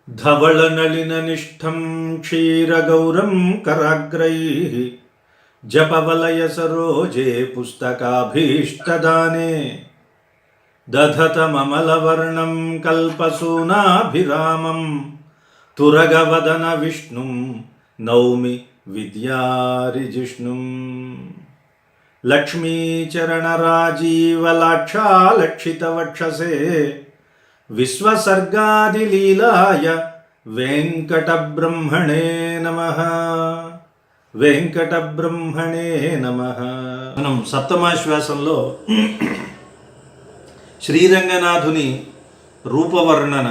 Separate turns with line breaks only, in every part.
धवलनलिननिष्ठं क्षीरगौरं कराग्रैः जपवलयसरोजे पुस्तकाभीष्टदाने दधतममलवर्णं कल्पसूनाभिरामं तुरगवदन विष्णुं नौमि विद्यारिजिष्णुम् लक्ष्मीचरणराजीवलाक्षालक्षितवक्षसे विश्वसर्गादिलीलाय वेंकटब्रह्मणे नमः वेंकटब्रह्मणे नमः। మనం సప్తమాశ్వాసంలో శ్రీరంగనాథుని రూపవర్ణన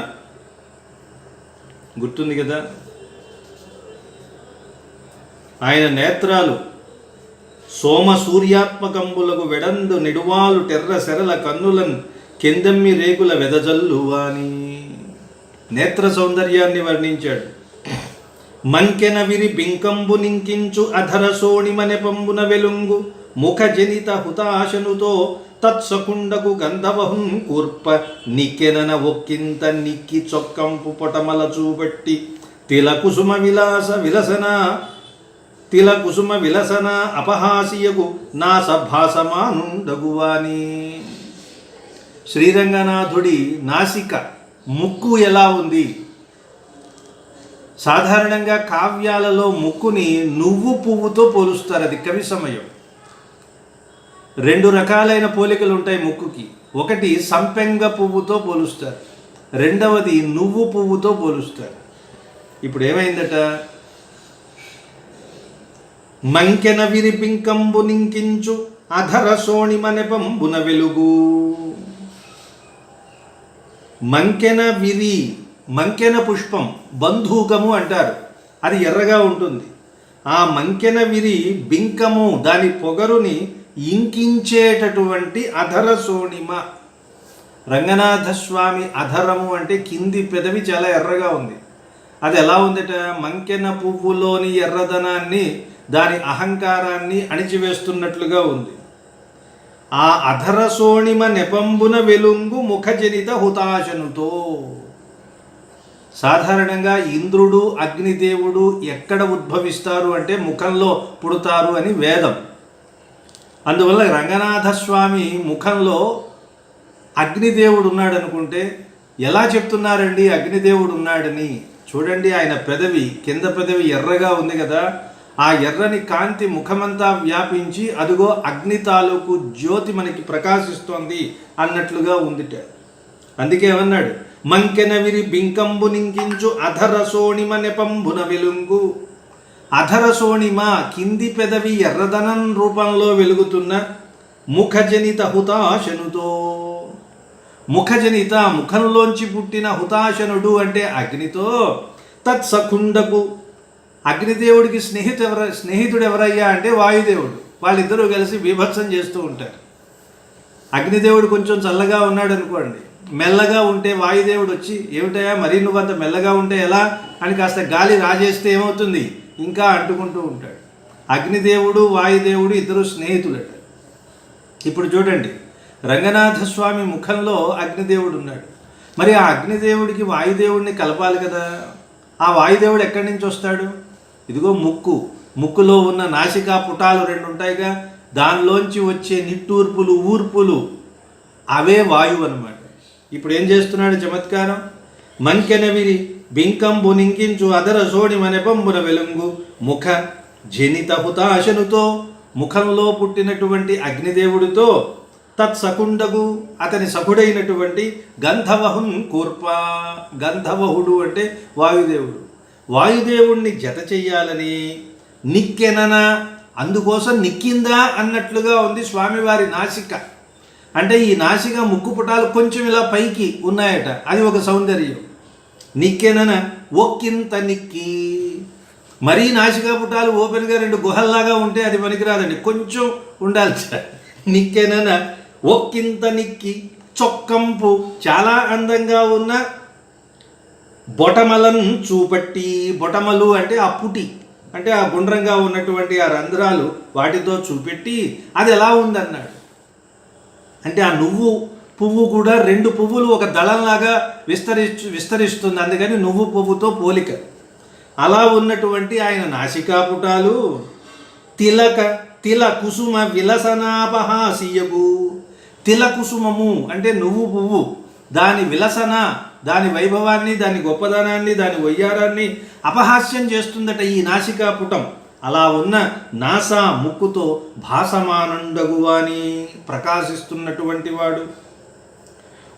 గుర్తుంది కదా. ఆయన నేత్రాలు సోమ సూర్యాత్మకంబులకు వెడందు నిడువాలు టెర్ర సెరల కన్నులన్ కెందమ్మి రేకుల వెదజల్లువాని నేత్ర సౌందర్యాన్ని వర్ణించాడు. మంకెన విరి బింకంబు నింకించు అధర సోణిమ నెపంబున వెలుంగు ముఖ జనిత హుతాశనుతో తత్సకుండకు గంధవహుం కూర్ప నిక్కెనన ఒక్కింత నిక్కి చొక్కంపు పొటమల చూపెట్టి తిలకుసుమ విలసన అపహాసియకు నా సభాసమానుండగువాని. శ్రీరంగనాథుడి నాసిక ముక్కు ఎలా ఉంది? సాధారణంగా కావ్యాలలో ముక్కుని నువ్వు పువ్వుతో పోలుస్తారు. అది కవి సమయం. రెండు రకాలైన పోలికలు ఉంటాయి ముక్కుకి. ఒకటి సంపెంగ పువ్వుతో పోలుస్తారు, రెండవది నువ్వు పువ్వుతో పోలుస్తారు. ఇప్పుడు ఏమైందట? మంకెన విరి బింకంబు నింకించు అధర సోణిమ నెపంబున వెలుగు. మంకెన విరి, మంకెన పుష్పం బంధూకము అంటారు, అది ఎర్రగా ఉంటుంది. ఆ మంకెన విరి బింకము దాని పొగరుని ఇంకించేటటువంటి అధర సోణిమ. రంగనాథస్వామి అధరము అంటే కింది పెదవి చాలా ఎర్రగా ఉంది. అది ఎలా ఉందట? మంకెన పువ్వులోని ఎర్రదనాన్ని, దాని అహంకారాన్ని అణిచివేస్తున్నట్లుగా ఉంది. ఆ అధర సోణిమ నెపంబున వెలుంగు ముఖజనిత హుతాశనుతో. సాధారణంగా ఇంద్రుడు అగ్నిదేవుడు ఎక్కడ ఉద్భవిస్తారు అంటే ముఖంలో పుడతారు అని వేదం. అందువల్ల రంగనాథస్వామి ముఖంలో అగ్నిదేవుడు ఉన్నాడు అనుకుంటే ఎలా చెప్తున్నారండి అగ్నిదేవుడు ఉన్నాడని? చూడండి, ఆయన పెదవి, కింద పెదవి ఎర్రగా ఉంది కదా, ఆ ఎర్రని కాంతి ముఖమంతా వ్యాపించి అదిగో అగ్ని తాలూకు జ్యోతి మనకి ప్రకాశిస్తోంది అన్నట్లుగా ఉందిట. అందుకే ఏమన్నాడు? మంకెన విరి బింకంబు నింకించు అధర సోణిమ నెపంబున వెలుంగు. అధర సోణిమ కింది పెదవి ఎర్రదనం రూపంలో వెలుగుతున్న ముఖజనిత హుతాశనుతో. ముఖజనిత ముఖంలోంచి పుట్టిన హుతాశనుడు అంటే అగ్నితో తత్సకుండకు. అగ్నిదేవుడికి స్నేహితుడు ఎవరయ్యా అంటే వాయుదేవుడు. వాళ్ళిద్దరూ కలిసి బీభత్సం చేస్తూ ఉంటారు. అగ్నిదేవుడు కొంచెం చల్లగా ఉన్నాడు అనుకోండి, మెల్లగా ఉంటే వాయుదేవుడు వచ్చి ఏమిటయా మరీ నువ్వంత మెల్లగా ఉంటే ఎలా అని కాస్త గాలి రాజేస్తే ఏమవుతుంది, ఇంకా అంటుకుంటూ ఉంటాడు. అగ్నిదేవుడు వాయుదేవుడు ఇద్దరు స్నేహితులట. ఇప్పుడు చూడండి, రంగనాథస్వామి ముఖంలో అగ్నిదేవుడు ఉన్నాడు. మరి ఆ అగ్నిదేవుడికి వాయుదేవుడిని కలపాలి కదా. ఆ వాయుదేవుడు ఎక్కడి నుంచి వస్తాడు? ఇదిగో ముక్కు, ముక్కులో ఉన్న నాసికా పుటాలు రెండు ఉంటాయిగా, దానిలోంచి వచ్చే నిట్టూర్పులు ఊర్పులు అవే వాయువు అన్నమాట. ఇప్పుడు ఏం చేస్తున్నాడు చమత్కారం? మంకెన విరి బింకంబు నింకించు అధర సోణిమ నెపంబున వెలుంగు ముఖ జనిత హుతాశనుతో. ముఖంలో పుట్టినటువంటి అగ్నిదేవుడితో తత్సకుండగు అతని సఖుడైనటువంటి గంధవహున్ కూర్ప. గంధవహుడు అంటే వాయుదేవుడు. వాయుదేవుణ్ణి జత చెయ్యాలని నిక్కెనన, అందుకోసం నిక్కిందా అన్నట్లుగా ఉంది స్వామివారి నాసిక. అంటే ఈ నాసిక ముక్కు పుటాలు కొంచెం ఇలా పైకి ఉన్నాయట, అది ఒక సౌందర్యం. నిక్కెనన ఒక్కింత నిక్కి. మరీ నాసికా పుటాలు ఓపెన్గా రెండు గుహల్లాగా ఉంటే అది పనికిరాదండి, కొంచెం ఉండాలి సార్. నిక్కెనన ఒక్కింత నిక్కి చొక్కంపు, చాలా అందంగా ఉన్న బొటమలను చూపట్టి. బొటమలు అంటే ఆ పుటి, అంటే ఆ గుండ్రంగా ఉన్నటువంటి ఆ రంధ్రాలు వాటితో చూపెట్టి అది ఎలా ఉందన్నాడు. అంటే ఆ నువ్వు పువ్వు కూడా రెండు పువ్వులు ఒక దళంలాగా విస్తరిస్తుంది, అందుకని నువ్వు పువ్వుతో పోలిక. అలా ఉన్నటువంటి ఆయన నాసికాపుటాలు తిల కుసుమ విలసనాపహాసియగు. తిల కుసుమము అంటే నువ్వు పువ్వు, దాని విలసన, దాని వైభవాన్ని, దాని గొప్పదనాన్ని, దాని వయ్యారాన్ని అపహాస్యం చేస్తుందట ఈ నాసికాపుటం. అలా ఉన్న నాసా ముక్కుతో భాసమానండగువాని ప్రకాశిస్తున్నటువంటి వాడు.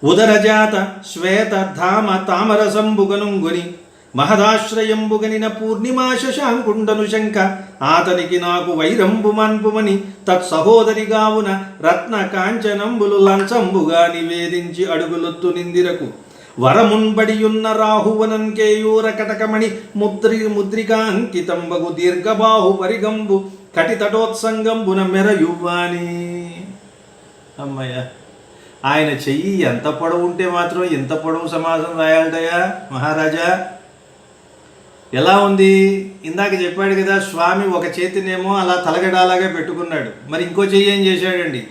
ఉదరజాత శ్వేత ధామ తామరసంబుగనుంగుని మహదాశ్రయంబుగనిన పూర్ణిమా శశాంకుండను శంక ఆతనికి నాకు వైరంబు మన్పుమని తత్సహోదరిగావున రత్న కాంచనంబులు లంచంబుగా నివేదించి అడుగులొత్తు నిందిరకు వరమున్బడియున్న రాహువనం కేయూర కటకమణి ముద్రికాంకితంబగు దీర్ఘబాహు పరిగంబు కటితటోత్సంగంబున మెరయువ్వాని. అమ్మయ్య, ఆయన చెయ్యి ఎంత పొడవు ఉంటే మాత్రం ఇంత పొడవు సమాసం రాయాలటయా మహారాజా? ఎలా ఉంది? ఇందాక చెప్పాడు కదా, స్వామి ఒక చేతినేమో అలా తలగడాలాగా పెట్టుకున్నాడు, మరి ఇంకో చెయ్యి ఏం చేశాడండి?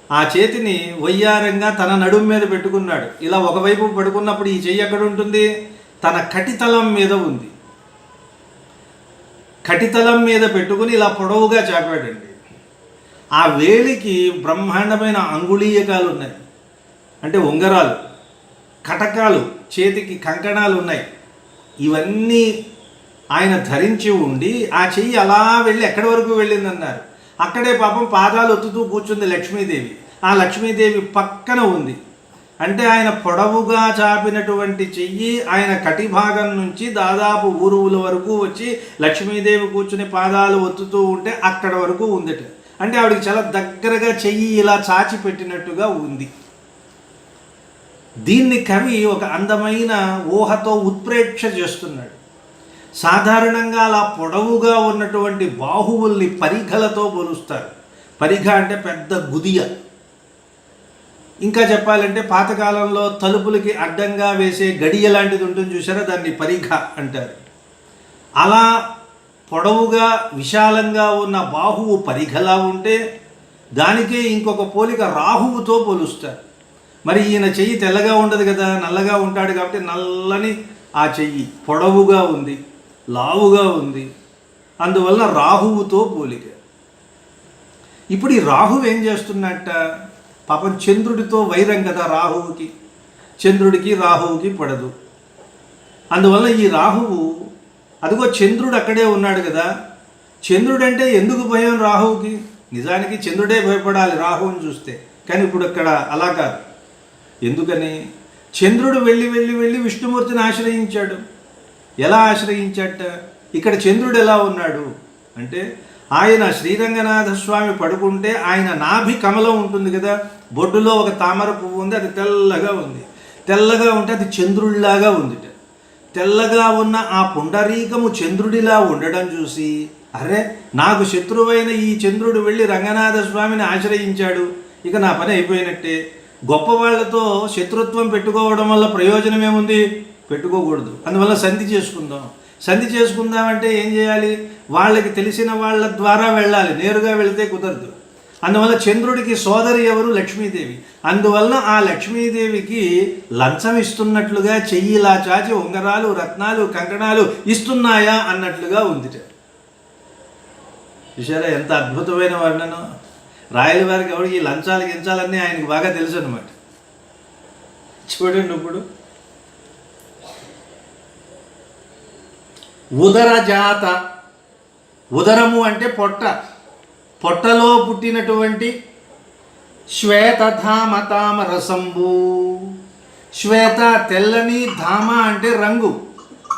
ఆ చేతిని వయ్యారంగా తన నడుము మీద పెట్టుకున్నాడు. ఇలా ఒకవైపు పడుకున్నప్పుడు ఈ చెయ్యి ఎక్కడ ఉంటుంది? తన కటితలం మీద ఉంది. కటితలం మీద పెట్టుకుని ఇలా పొడవుగా చాపాడండి. ఆ వేలికి బ్రహ్మాండమైన అంగుళీయకాలు ఉన్నాయి, అంటే ఉంగరాలు, కటకాలు, చేతికి కంకణాలు ఉన్నాయి. ఇవన్నీ ఆయన ధరించి ఉండి ఆ చెయ్యి అలా వెళ్ళి ఎక్కడి వరకు వెళ్ళిందన్నారు. అక్కడే పాపం పాదాలు ఒత్తుతూ కూర్చుంది లక్ష్మీదేవి. ఆ లక్ష్మీదేవి పక్కన ఉంది. అంటే ఆయన పొడవుగా చాపినటువంటి చెయ్యి ఆయన కటి భాగం నుంచి దాదాపు ఊరువుల వరకు వచ్చి లక్ష్మీదేవి కూర్చుని పాదాలు ఒత్తుతూ ఉంటే అక్కడ వరకు ఉందట. అంటే ఆవిడకి చాలా దగ్గరగా చెయ్యి ఇలా చాచి పెట్టినట్టుగా ఉంది. దీన్ని కవి ఒక అందమైన ఊహతో ఉత్ప్రేక్ష చేస్తున్నాడు. సాధారణంగా అలా పొడవుగా ఉన్నటువంటి బాహువుల్ని పరిఘలతో పోలుస్తారు. పరిఘ అంటే పెద్ద గుదియ. ఇంకా చెప్పాలంటే పాతకాలంలో తలుపులకి అడ్డంగా వేసే గడియ లాంటిది ఉంటుంది చూసారా, దాన్ని పరిఘ అంటారు. అలా పొడవుగా విశాలంగా ఉన్న బాహువు పరిఘలా ఉంటే దానికే ఇంకొక పోలిక రాహువుతో పోలుస్తారు. మరి ఈయన చెయ్యి తెల్లగా ఉండదు కదా, నల్లగా ఉంటాడు కాబట్టి నల్లని ఆ చెయ్యి పొడవుగా ఉంది, లావుగా ఉంది, అందువలన రాహువుతో పోలిక. ఇప్పుడు ఈ రాహువు ఏం చేస్తున్నట్ట? పాపం చంద్రుడితో వైరం కదా రాహువుకి, చంద్రుడికి రాహువుకి పడదు. అందువల్ల ఈ రాహువు, అదిగో చంద్రుడు అక్కడే ఉన్నాడు కదా, చంద్రుడు అంటే ఎందుకు భయం రాహువుకి? నిజానికి చంద్రుడే భయపడాలి రాహువుని చూస్తే, కానీ ఇప్పుడు అక్కడ అలా కాదు. ఎందుకని? చంద్రుడు వెళ్ళి వెళ్ళి వెళ్ళి విష్ణుమూర్తిని ఆశ్రయించాడు. ఎలా ఆశ్రయించాట? ఇక్కడ చంద్రుడు ఎలా ఉన్నాడు అంటే, ఆయన శ్రీరంగనాథ స్వామి పడుకుంటే ఆయన నాభి కమలం ఉంటుంది కదా, బొడ్డులో ఒక తామర పువ్వు ఉంది, అది తెల్లగా ఉంది. తెల్లగా ఉంటే అది చంద్రుడిలాగా ఉందిట. తెల్లగా ఉన్న ఆ పుండరీకము చంద్రుడిలా ఉండడం చూసి, అరే నాకు శత్రువైన ఈ చంద్రుడు వెళ్ళి రంగనాథ స్వామిని ఆశ్రయించాడు, ఇక నా పని అయిపోయినట్టే. గొప్ప వాళ్ళతో శత్రుత్వం పెట్టుకోవడం వల్ల ప్రయోజనం ఏముంది? పెట్టుకోకూడదు. అందువల్ల సంధి చేసుకుందాం. సంధి చేసుకుందామంటే ఏం చేయాలి? వాళ్ళకి తెలిసిన వాళ్ళ ద్వారా వెళ్ళాలి, నేరుగా వెళితే కుదరదు. అందువల్ల చంద్రుడికి సోదరి ఎవరు? లక్ష్మీదేవి. అందువలన ఆ లక్ష్మీదేవికి లంచం ఇస్తున్నట్లుగా చెయ్యిలా చాచి ఉంగరాలు, రత్నాలు, కంకణాలు ఇస్తున్నాయా అన్నట్లుగా ఉందిట. చూసారా ఎంత అద్భుతమైన వర్ణన! రాయల వారికి ఎవరికి ఈ లంచాలు గించాలన్నీ ఆయనకు బాగా తెలుసు అనమాట. చూడండి ఇప్పుడు, ఉదరజాత, ఉదరము అంటే పొట్ట, పొట్టలో పుట్టినటువంటి శ్వేతధామ తామరసంబు. శ్వేత తెల్లని, ధామ అంటే రంగు,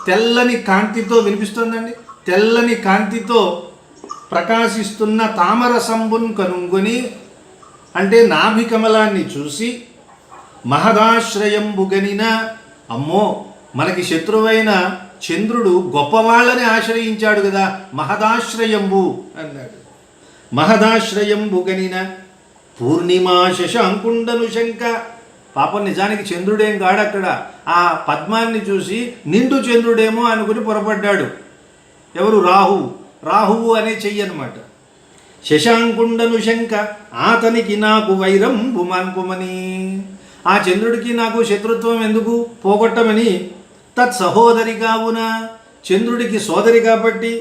తెల్లని కాంతితో, వినిపిస్తుందండి, తెల్లని కాంతితో ప్రకాశిస్తున్న తామరసంబున్ కనుగొని అంటే నాభి కమలాన్ని చూసి మహదాశ్రయంబుగనిన, అమ్మో మనకి శత్రువైన చంద్రుడు గొప్పవాళ్ళని ఆశ్రయించాడు కదా, మహదాశ్రయంబు అన్నాడు. మహదాశ్రయంబుగనిన పూర్ణిమా శశాంకుండను శంక. పాపం నిజానికి చంద్రుడేం కాడక్కడ, ఆ పద్మాన్ని చూసి నిండు చంద్రుడేమో అనుకుని పొరపడ్డాడు. ఎవరు? రాహువు. రాహువు అనే చెయ్యి అనమాట. శశాంకుండను శంక ఆతనికి నాకు వైరంబు మాన్పుమని. ఆ చంద్రుడికి నాకు శత్రుత్వం ఎందుకు పోగొట్టమని. తత్సహోదరి కావున, చంద్రుడికి సోదరి కాబట్టి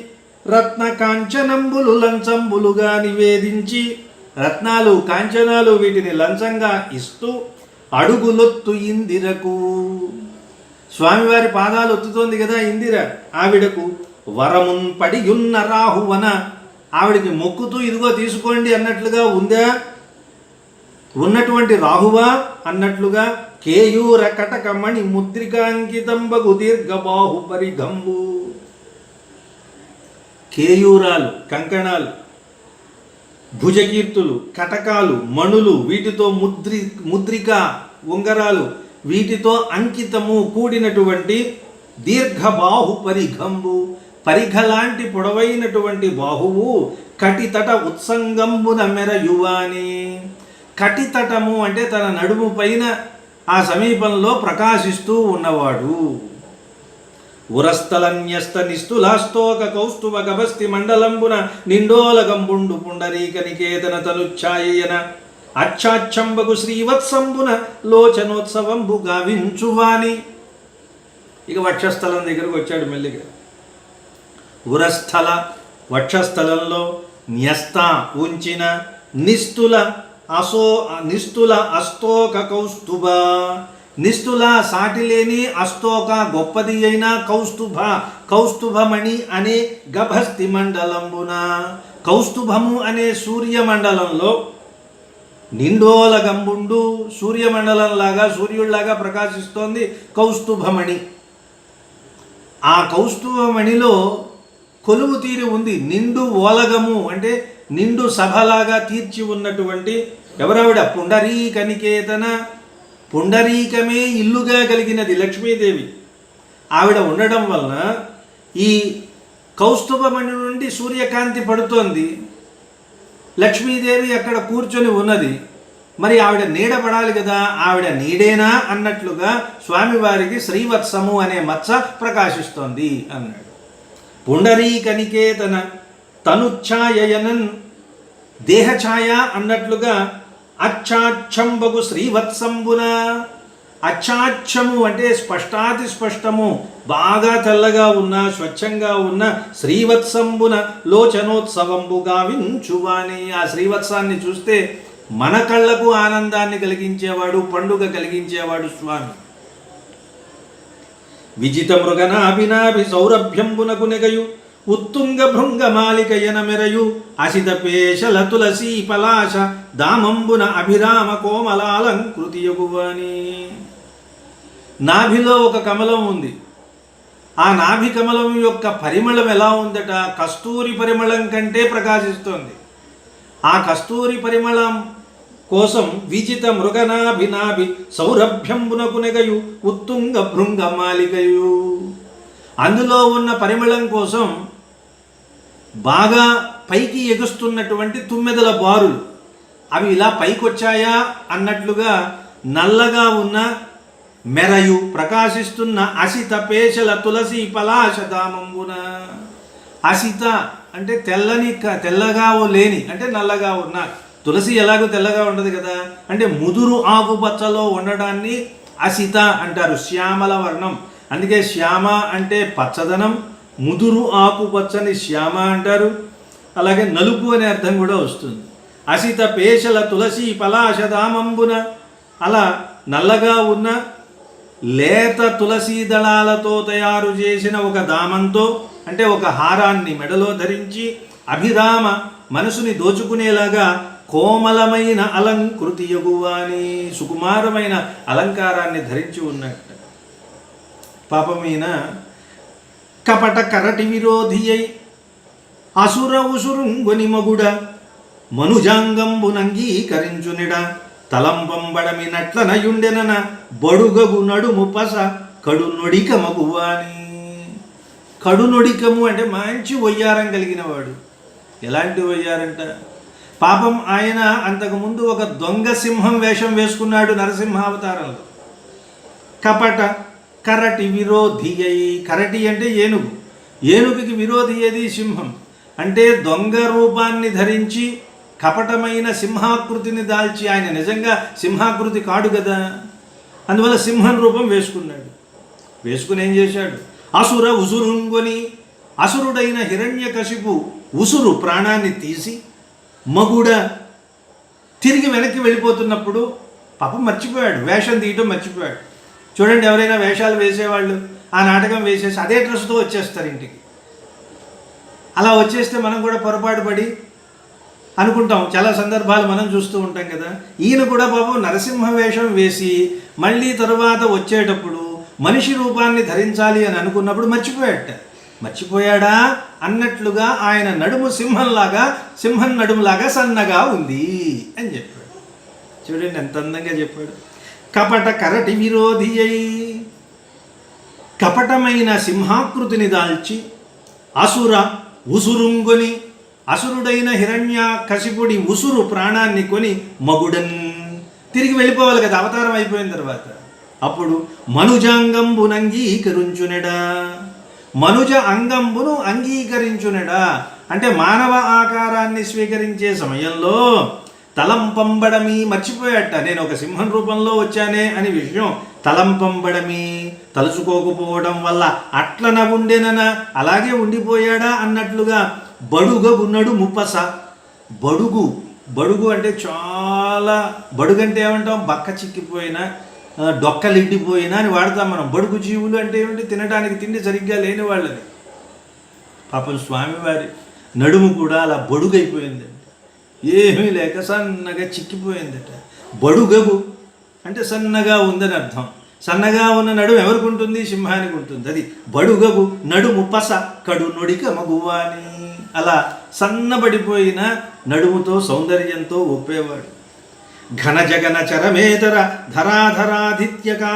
రత్న కాంచనంబులు లంచంబులుగా నివేదించి, రత్నాలు కాంచనాలు వీటిని లంచంగా ఇస్తూ అడుగులొత్తు ఇందిరకు, స్వామివారి పాదాలు ఒత్తుతోంది కదా ఇందిర, ఆవిడకు వరమున్ పడియున్న రాహువన, ఆవిడికి మొక్కుతూ ఇదిగో తీసుకోండి అన్నట్లుగా ఉందా, ఉన్నటువంటి రాహువా అన్నట్లుగా కేయూర కటకమణి ముద్రికాంకితంబగు దీర్ఘబాహు పరిగంబు. కేయూరాలు కంకణాలు, భుజకీర్తులు, కటకాలు, మణులు, వీటితో ముద్రిక ఉంగరాలు, వీటితో అంకితము కూడినటువంటి దీర్ఘబాహు పరిఘంబు, పరిఘ లాంటి పొడవైనటువంటి బాహువు, కటితట ఉత్సంగంబున మెరయువాని. కటితటము అంటే తన నడుము పైన ఆ సమీపంలో ప్రకాశిస్తూ ఉన్నవాడు. ఉరస్థలన్యస్త నిస్తులాస్తోక కౌస్తుభ గభస్తి మండలంబున నిండోలగంబుండు పుండరీక నికేతన తనుచ్ఛాయన అచ్చాచ్చంబగు శ్రీవత్సంబున లోచనోత్సవంబు గావించువాని. ఇక వక్షస్థలం దగ్గరకు వచ్చాడు మెల్లిగా. ఉరస్థల వక్షస్థలంలో న్యస్త ఉంచిన, నిస్తుల అస్తోక కౌస్తుభ, నిస్తుల సాటిలేని, అస్తోక గొప్పది అయిన, కౌస్తుభమణి అనే గభస్తి మండలంబున, కౌస్తుభము అనే సూర్యమండలంలో నిండోలగంబుండు, సూర్యమండలంలాగా సూర్యుడిలాగా ప్రకాశిస్తోంది కౌస్తుభమణి. ఆ కౌస్తుభమణిలో కొలువు తీరి ఉంది. నిండు ఓలగము అంటే నిండు సభలాగా తీర్చి ఉన్నటువంటి ఎవరావిడ? పుండరీక నికేతన, పుండరీకమే ఇల్లుగా కలిగినది లక్ష్మీదేవి. ఆవిడ ఉండడం వలన ఈ కౌస్తుభమణి నుండి సూర్యకాంతి పడుతోంది. లక్ష్మీదేవి అక్కడ కూర్చొని ఉన్నది. మరి ఆవిడ నీడ పడాలి కదా, ఆవిడ నీడేనా అన్నట్లుగా స్వామివారికి శ్రీవత్సము అనే మచ్చ ప్రకాశిస్తోంది అన్నాడు. పుండరీక నికేతన తనుఛాయనన్, దేహఛాయ అన్నట్లుగా అచ్చాచ్చంబగు శ్రీవత్సంబున, అచ్చాచ్చము అంటే స్పష్టాతి స్పష్టము, బాగా తెల్లగా ఉన్న స్వచ్ఛంగా ఉన్న శ్రీవత్సంబున లోచనోత్సవంబు గావించువాని. ఆ శ్రీవత్సాన్ని చూస్తే మన కళ్ళకు ఆనందాన్ని కలిగించేవాడు, పండుగ కలిగించేవాడు స్వామి. విజిత మృగనాభినాభి సౌరభ్యంబునకు నెగయు ఉత్తుంగ భృంగమాలికయన మెరయు అసిత పేశల తులసీ పలాశ దామంబున అభిరామ కోమలాలంకృతియగువాని. నాభిలో ఒక కమలం ఉంది. ఆ నాభి కమలం యొక్క పరిమళం ఎలా ఉందట? కస్తూరి పరిమళం కంటే ప్రకాశిస్తోంది. ఆ కస్తూరి పరిమళం కోసం విజిత మృగనాభినాభి సౌరభ్యంబునకు నెగయు ఉత్తుంగ భృంగమాలికయు, అందులో ఉన్న పరిమళం కోసం బాగా పైకి ఎగుస్తున్నటువంటి తుమ్మెదల బారులు, అవి ఇలా పైకొచ్చాయా అన్నట్లుగా నల్లగా ఉన్న మెరయు ప్రకాశిస్తున్న అసిత పేశల తులసి పలాశదామంబున. అసిత అంటే తెల్లగా లేని అంటే నల్లగా ఉన్న. తులసి ఎలాగో తెల్లగా ఉండదు కదా, అంటే ముదురు ఆకుపచ్చలో ఉండడాన్ని అసిత అంటారు. శ్యామల వర్ణం, అందుకే శ్యామ అంటే పచ్చదనం, ముదురు ఆకుపచ్చని శ్యామ అంటారు. అలాగే నలుపు అనే అర్థం కూడా వస్తుంది. అసిత పేశల తులసి పలాశదామంబున, అలా నల్లగా ఉన్న లేత తులసీ దళాలతో తయారు చేసిన ఒక దామంతో అంటే ఒక హారాన్ని మెడలో ధరించి అభిరామ మనసుని దోచుకునేలాగా కోమలమైన అలంకృతి యగువాని, సుకుమారమైన అలంకారాన్ని ధరించి ఉన్నట్టు. పాపమైన కపట కరటి విరోధి అయి అసుర ఉసురుంగుని మగుడ మనుజాంగంబునంగీకరించునిడ తలంపంబడమి నట్లనయుండెనన బడుగగు నడుము పస కడు నొడిక మగువాని. కడు నొడికము అంటే మంచి వయ్యారం కలిగిన వాడు. ఎలాంటి వయ్యారంట? పాపం ఆయన అంతకుముందు ఒక దొంగ సింహం వేషం వేసుకున్నాడు నరసింహావతారంలో. కపట కరటి విరోధి అయి, కరటి అంటే ఏనుగు, ఏనుగుకి విరోధి ఏది సింహం. అంటే దొంగ రూపాన్ని ధరించి కపటమైన సింహాకృతిని దాల్చి, ఆయన నిజంగా సింహాకృతి కాడు కదా, అందువల్ల సింహం రూపం వేసుకున్నాడు. వేసుకుని ఏం చేశాడు? అసుర ఉసురుంగొని, అసురుడైన హిరణ్యకశిపు ఉసురు ప్రాణాన్ని తీసి మగుడ తిరిగి వెనక్కి వెళ్ళిపోతున్నప్పుడు పాపం మర్చిపోయాడు, వేషం తీయటం మర్చిపోయాడు. చూడండి, ఎవరైనా వేషాలు వేసేవాళ్ళు ఆ నాటకం వేసేసి అదే డ్రెస్తో వచ్చేస్తారు ఇంటికి. అలా వచ్చేస్తే మనం కూడా పొరపాటు పడి అనుకుంటాం, చాలా సందర్భాలు మనం చూస్తూ ఉంటాం కదా. ఈయన కూడా పాపం నరసింహ వేషం వేసి మళ్ళీ తరువాత వచ్చేటప్పుడు మనిషి రూపాన్ని ధరించాలి అని అనుకున్నప్పుడు మర్చిపోయాడా అన్నట్లుగా ఆయన నడుము సింహం నడుములాగా సన్నగా ఉంది అని చెప్పాడు. చూడండి ఎంత అందంగా చెప్పాడు. కపట కరటి విరోధి అయి, కపటమైన సింహాకృతిని దాల్చి అసుర ఉసురుంగొని, అసురుడైన హిరణ్య కశిపుడి ఉసురు ప్రాణాన్ని కొని మగుడన్ తిరిగి వెళ్ళిపోవాలి కదా అవతారం అయిపోయిన తర్వాత. అప్పుడు మనుజాంగంబును అంగీకరించునెడా, మనుజ అంగంబును అంగీకరించునెడా అంటే మానవ ఆకారాన్ని స్వీకరించే సమయంలో తలంపంబడమి మర్చిపోయాట. నేను ఒక సింహం రూపంలో వచ్చానే అని విషయం తలంపంబడమి తలుచుకోకపోవడం వల్ల అట్లన ఉండేననా అలాగే ఉండిపోయాడా అన్నట్లుగా బడుగగు నడుము పస. బడుగు అంటే చాలా, బడుగంటే ఏమంటాం, బక్క చిక్కిపోయిన, డొక్కలిడ్డిపోయినా అని వాడతాం మనం. బడుగు జీవులు అంటే ఏమిటి? తినడానికి తిండి సరిగ్గా లేని వాళ్ళని. పాపం స్వామివారి నడుము కూడా అలా బడుగైపోయిందండి, ఏమీ లేక సన్నగా చిక్కిపోయిందట. బడుగగు అంటే సన్నగా ఉందని అర్థం. సన్నగా ఉన్న నడుము ఎవరికి ఉంటుంది? సింహానికి ఉంటుంది. అది బడుగగు నడుము పస కడు నొడిక మగువాని. అలా సన్నబడిపోయిన నడుముతో సౌందర్యంతో ఒప్పేవాడు. ఘన జగన చరమేతర ధరాధరాధిత్యకా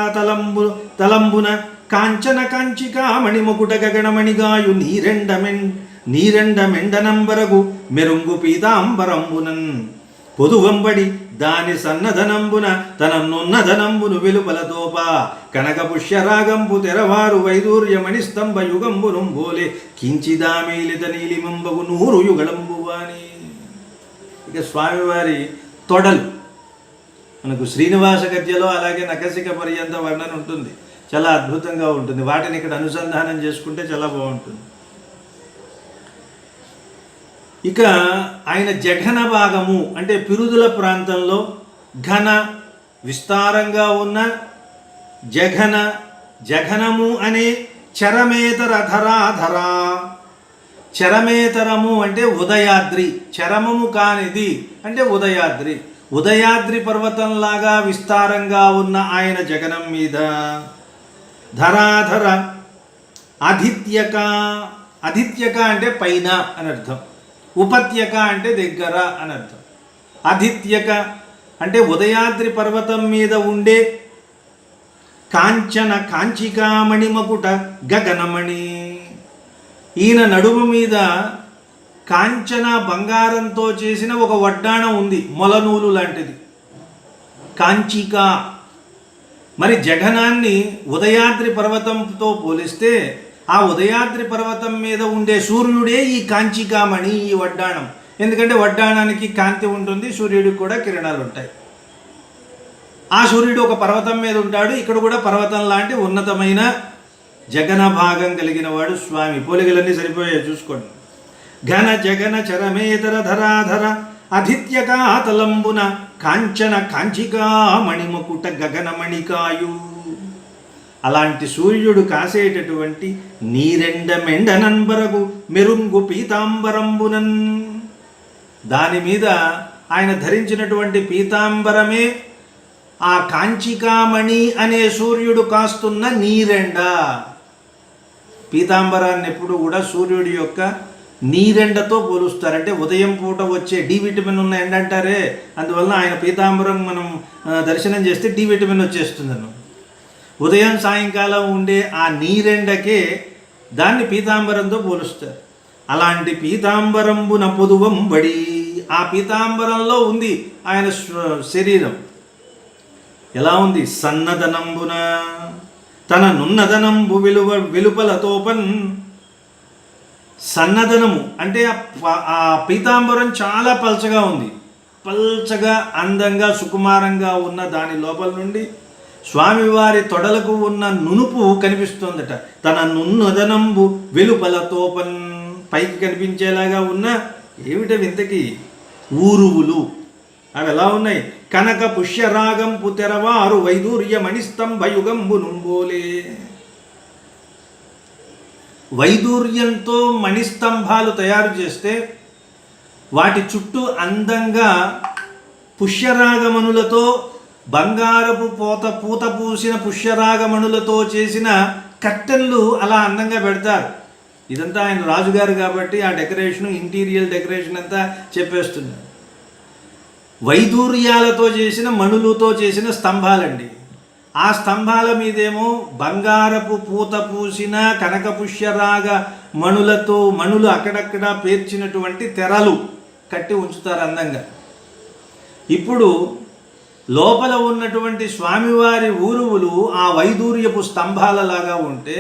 తలంబున కాంచన కాంచికా మణిముకుట గగణమణిగాయు నీరెండమెండనంబరగు మెరుంగు పీతాంబరంబునన్ పొదువంబడి దాని సన్నధనంబున తనన్నున్నధనంబును వెలుపలతోప కనక పుష్యరాగంపు తెరవారు వైదూర్యమణిస్తంభ యుగంబునుంబోలే కించిదామీలిత నీలిమంబగు 100 యుగళంబువాని. ఇక స్వామివారి తొడలు మనకు శ్రీనివాస గద్యలో అలాగే నకసిక పర్యంత వర్ణన ఉంటుంది, చాలా అద్భుతంగా ఉంటుంది. వాటిని ఇక్కడ అనుసంధానం చేసుకుంటే చాలా బాగుంటుంది. ఇక ఆయన జఘన భాగము అంటే పిరుదుల ప్రాంతంలో ఘన విస్తారంగా ఉన్న జఘనము అనే చరమేతర ధరాధరా. చరమేతరము అంటే ఉదయాద్రి, చరమము కానిది అంటే ఉదయాద్రి పర్వతంలాగా విస్తారంగా ఉన్న ఆయన జగనం మీద ధరాధర అధిత్యక అంటే పైన అని అర్థం, ఉపత్యక అంటే దగ్గర అని అర్థం. అధిత్యక అంటే ఉదయాద్రి పర్వతం మీద ఉండే కాంచికామణిమకుట గగనమణి. ఈయన నడుము మీద కాంచన బంగారంతో చేసిన ఒక వడ్డాణం ఉంది, మొలనూలు లాంటిది, కాంచిక. మరి జగనాన్ని ఉదయాద్రి పర్వతంతో పోలిస్తే ఆ ఉదయాద్రి పర్వతం మీద ఉండే సూర్యుడే ఈ కాంచికామణి, ఈ వడ్డాణం. ఎందుకంటే వడ్డాణానికి కాంతి ఉంటుంది, సూర్యుడికి కూడా కిరణాలు ఉంటాయి. ఆ సూర్యుడు ఒక పర్వతం మీద ఉంటాడు, ఇక్కడ కూడా పర్వతం లాంటి ఉన్నతమైన జగన భాగం కలిగిన వాడు స్వామి. పోలికలన్నీ సరిపోయాయి చూసుకోండి. ఘన జగన చరమేతర ధరాధర అధిత్యకా తలంబున కాంచన కాంచికా మణిమకుట గగనమణికాయు. అలాంటి సూర్యుడు కాసేటటువంటి నీరెండమెండనంబరగు మెరుంగు పీతాంబరంబునన్. దాని మీద ఆయన ధరించినటువంటి పీతాంబరమే ఆ కాంచికామణి అనే సూర్యుడు కాస్తున్న నీరెండ. పీతాంబరాన్ని ఎప్పుడు కూడా సూర్యుడి యొక్క నీరెండతో పోలుస్తారంటే ఉదయం పూట వచ్చే డి విటమిన్ ఉన్న ఎండ అంటారే, అందువలన ఆయన పీతాంబరం మనం దర్శనం చేస్తే డి విటమిన్ వచ్చేస్తుందను. ఉదయం సాయంకాలం ఉండే ఆ నీరెండకే దాన్ని పీతాంబరంతో పోలుస్తారు. అలాంటి పీతాంబరంబున పొదువంబడి, ఆ పీతాంబరంలో ఉంది ఆయన శరీరం. ఎలా ఉంది? సన్నదనంబున తన నున్నదనంబు వెలుపలతోపన్. సన్నదనము అంటే ఆ పీతాంబరం చాలా పల్చగా ఉంది. పల్చగా అందంగా సుకుమారంగా ఉన్న దాని లోపల నుండి స్వామివారి తొడలకు ఉన్న నునుపు కనిపిస్తోందట. తన నున్నదనంబు వెలుపలతోపన్ పైకి కనిపించేలాగా ఉన్న ఏమిట వింతకి ఊరువులు అవి ఎలా ఉన్నాయి? కనక పుష్యరాగంపు తెరవారు వైదూర్య మణిస్తంభయుగంబు నుంబోలే. వైదూర్యంతో మణిస్తంభాలు తయారు చేస్తే వాటి చుట్టూ అందంగా పుష్యరాగమణులతో బంగారపు పూత పూసిన పుష్యరాగమణులతో చేసిన కర్టెన్లు అలా అందంగా పెడతారు. ఇదంతా ఆయన రాజుగారు కాబట్టి ఆ డెకరేషను ఇంటీరియర్ డెకరేషన్ అంతా చెప్పేస్తున్నారు. వైదూర్యాలతో చేసిన మణులతో చేసిన స్తంభాలండి. ఆ స్తంభాల మీదేమో బంగారపు పూత పూసిన కనకపుష్యరాగ మణులు అక్కడక్కడ పేర్చినటువంటి తెరలు కట్టి ఉంచుతారు అందంగా. ఇప్పుడు లోపల ఉన్నటువంటి స్వామివారి ఊరువులు ఆ వైదూర్యపు స్తంభాలలాగా ఉంటే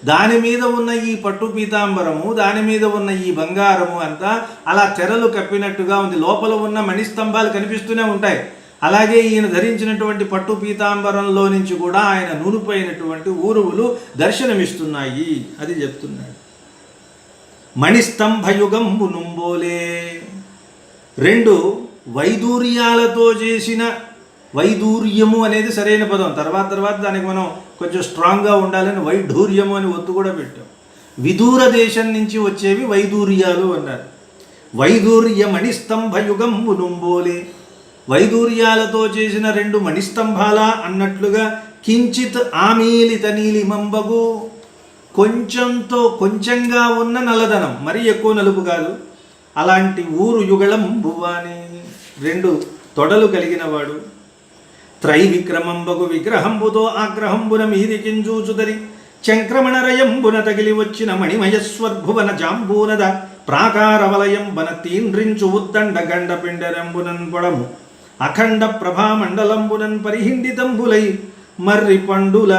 దాని మీద ఉన్న ఈ పట్టు పీతాంబరము, దాని మీద ఉన్న ఈ బంగారము అంతా అలా తెరలు కప్పినట్టుగా ఉంది. లోపల ఉన్న మణిస్తంభాలు కనిపిస్తూనే ఉంటాయి. అలాగే ఈయన ధరించినటువంటి పట్టు పీతాంబరంలో నుంచి కూడా ఆయన నూలుపోయినటువంటి ఊరువులు దర్శనమిస్తున్నాయి. అది చెప్తున్నాడు. మణిస్తంభయుగంబు నుంబోలే. 2 వైదూర్యాలతో చేసిన, వైదూర్యము అనేది సరైన పదం. తర్వాత దానికి మనం కొంచెం స్ట్రాంగ్గా ఉండాలని వైఢూర్యము అని ఒత్తు కూడా పెట్టాం. విదూర దేశం నుంచి వచ్చేవి వైదూర్యాలు అన్నారు. వైదూర్య మణిస్తంభయుగంబు నుంబోలే. వైదూర్యాలతో చేసిన 2 మణిస్తంభాల అన్నట్లుగా కించిత్ ఆమీలిత నీలిమంబగు. కొంచెంగా ఉన్న నల్లదనం, మరీ ఎక్కువ నలుపు కాదు. అలాంటి ఊరు యుగళం భువాని. 2 తొడలు కలిగిన వాడు. త్రైవిక్రమంబగు విగ్రహంబుతో ఆగ్రహంబున మీదికింజూచుదరి చంక్రమణరయంబున తగిలి వచ్చిన మణిమయస్వర్భువన జాంబూనద ప్రాకారవలయంబన తీండ్రించు ఉద్దండ గండ పిండరంబునన్ పొడము అఖండ ప్రభామండలంబునన్ పరిహిండితంబులై మర్రి పండుల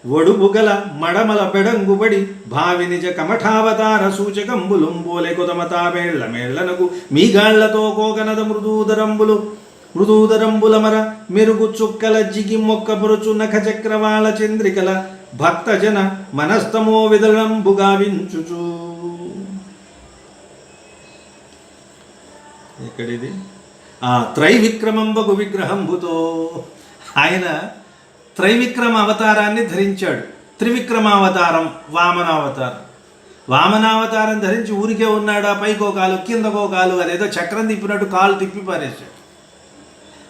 ఒడుబుగల మడమల బెడంగుబడి భావి నిజ కమఠావతార సూచకంబులుంబోలె కుదమతామేళ్ల మేళ్లనకు మీగాళ్లతో కోకనద మృదూదరంబులమర మెరుగు చుక్కల జిగి మొక్కపరుచు నఖ చక్రవాళ చంద్రికల భక్తజన మనస్తమో విదళంబుగా వించుచు. ఎక్కడిది? త్రైవిక్రమంబగు విగ్రహంబుతో ఆయన త్రైవిక్రమ అవతారాన్ని ధరించాడు. త్రివిక్రమావతారం వామనావతారం. వామనావతారం ధరించి ఊరికే ఉన్నాడా? పైకో కాలు కిందకో కాలు, అదేదో చక్రం తిప్పినట్టు కాలు తిప్పి పారేశాడు.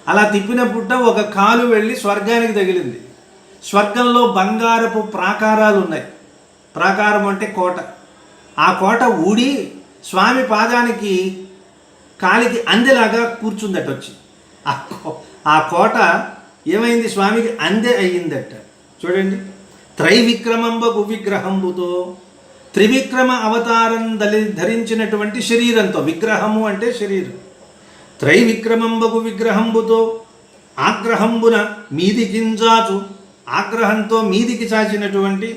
అలా తిప్పినప్పుడు ఒక కాలు వెళ్ళి స్వర్గానికి తగిలింది. స్వర్గంలో బంగారపు ప్రాకారాలు ఉన్నాయి. ప్రాకారం అంటే కోట. ఆ కోట ఊడి స్వామి పాదానికి కాలికి అందెలాగా కూర్చుందట వచ్చి. ఆ కోట ఏమైంది? స్వామికి అందె అయ్యిందట. చూడండి, త్రైవిక్రమంబగు విగ్రహంబుతో, త్రివిక్రమ అవతారం ధరించినటువంటి శరీరంతో. విగ్రహము అంటే శరీరం. త్రైవిక్రమంబగు విగ్రహంబుతో ఆగ్రహంబున మీదికించాచు, ఆగ్రహంతో మీదికి చాచినటువంటి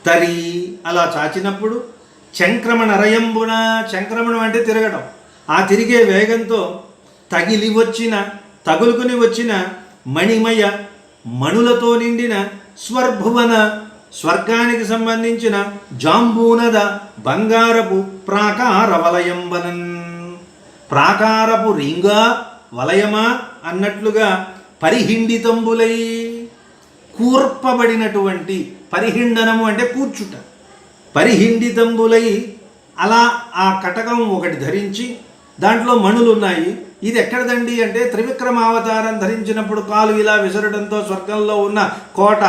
తరి. అలా చాచినప్పుడు చంక్రమణ రయంబున, చంక్రమణం అంటే తిరగడం, ఆ తిరిగే వేగంతో తగులుకుని వచ్చిన మణిమయ మణులతో నిండిన స్వర్భువన, స్వర్గానికి సంబంధించిన జాంబూనద బంగారపు ప్రాకార వలయంబనన్. ప్రాకారపు రింగా వలయమా అన్నట్లుగా పరిహిండితంబులై, కూర్పబడినటువంటి, పరిహిండనము అంటే కూర్చుట, పరిహిండితంబులై అలా ఆ కటకం ఒకటి ధరించి దాంట్లో మణులు ఉన్నాయి. ఇది ఎక్కడదండి అంటే త్రివిక్రమావతారం ధరించినప్పుడు కాలు ఇలా విసరడంతో స్వర్గంలో ఉన్న కోట,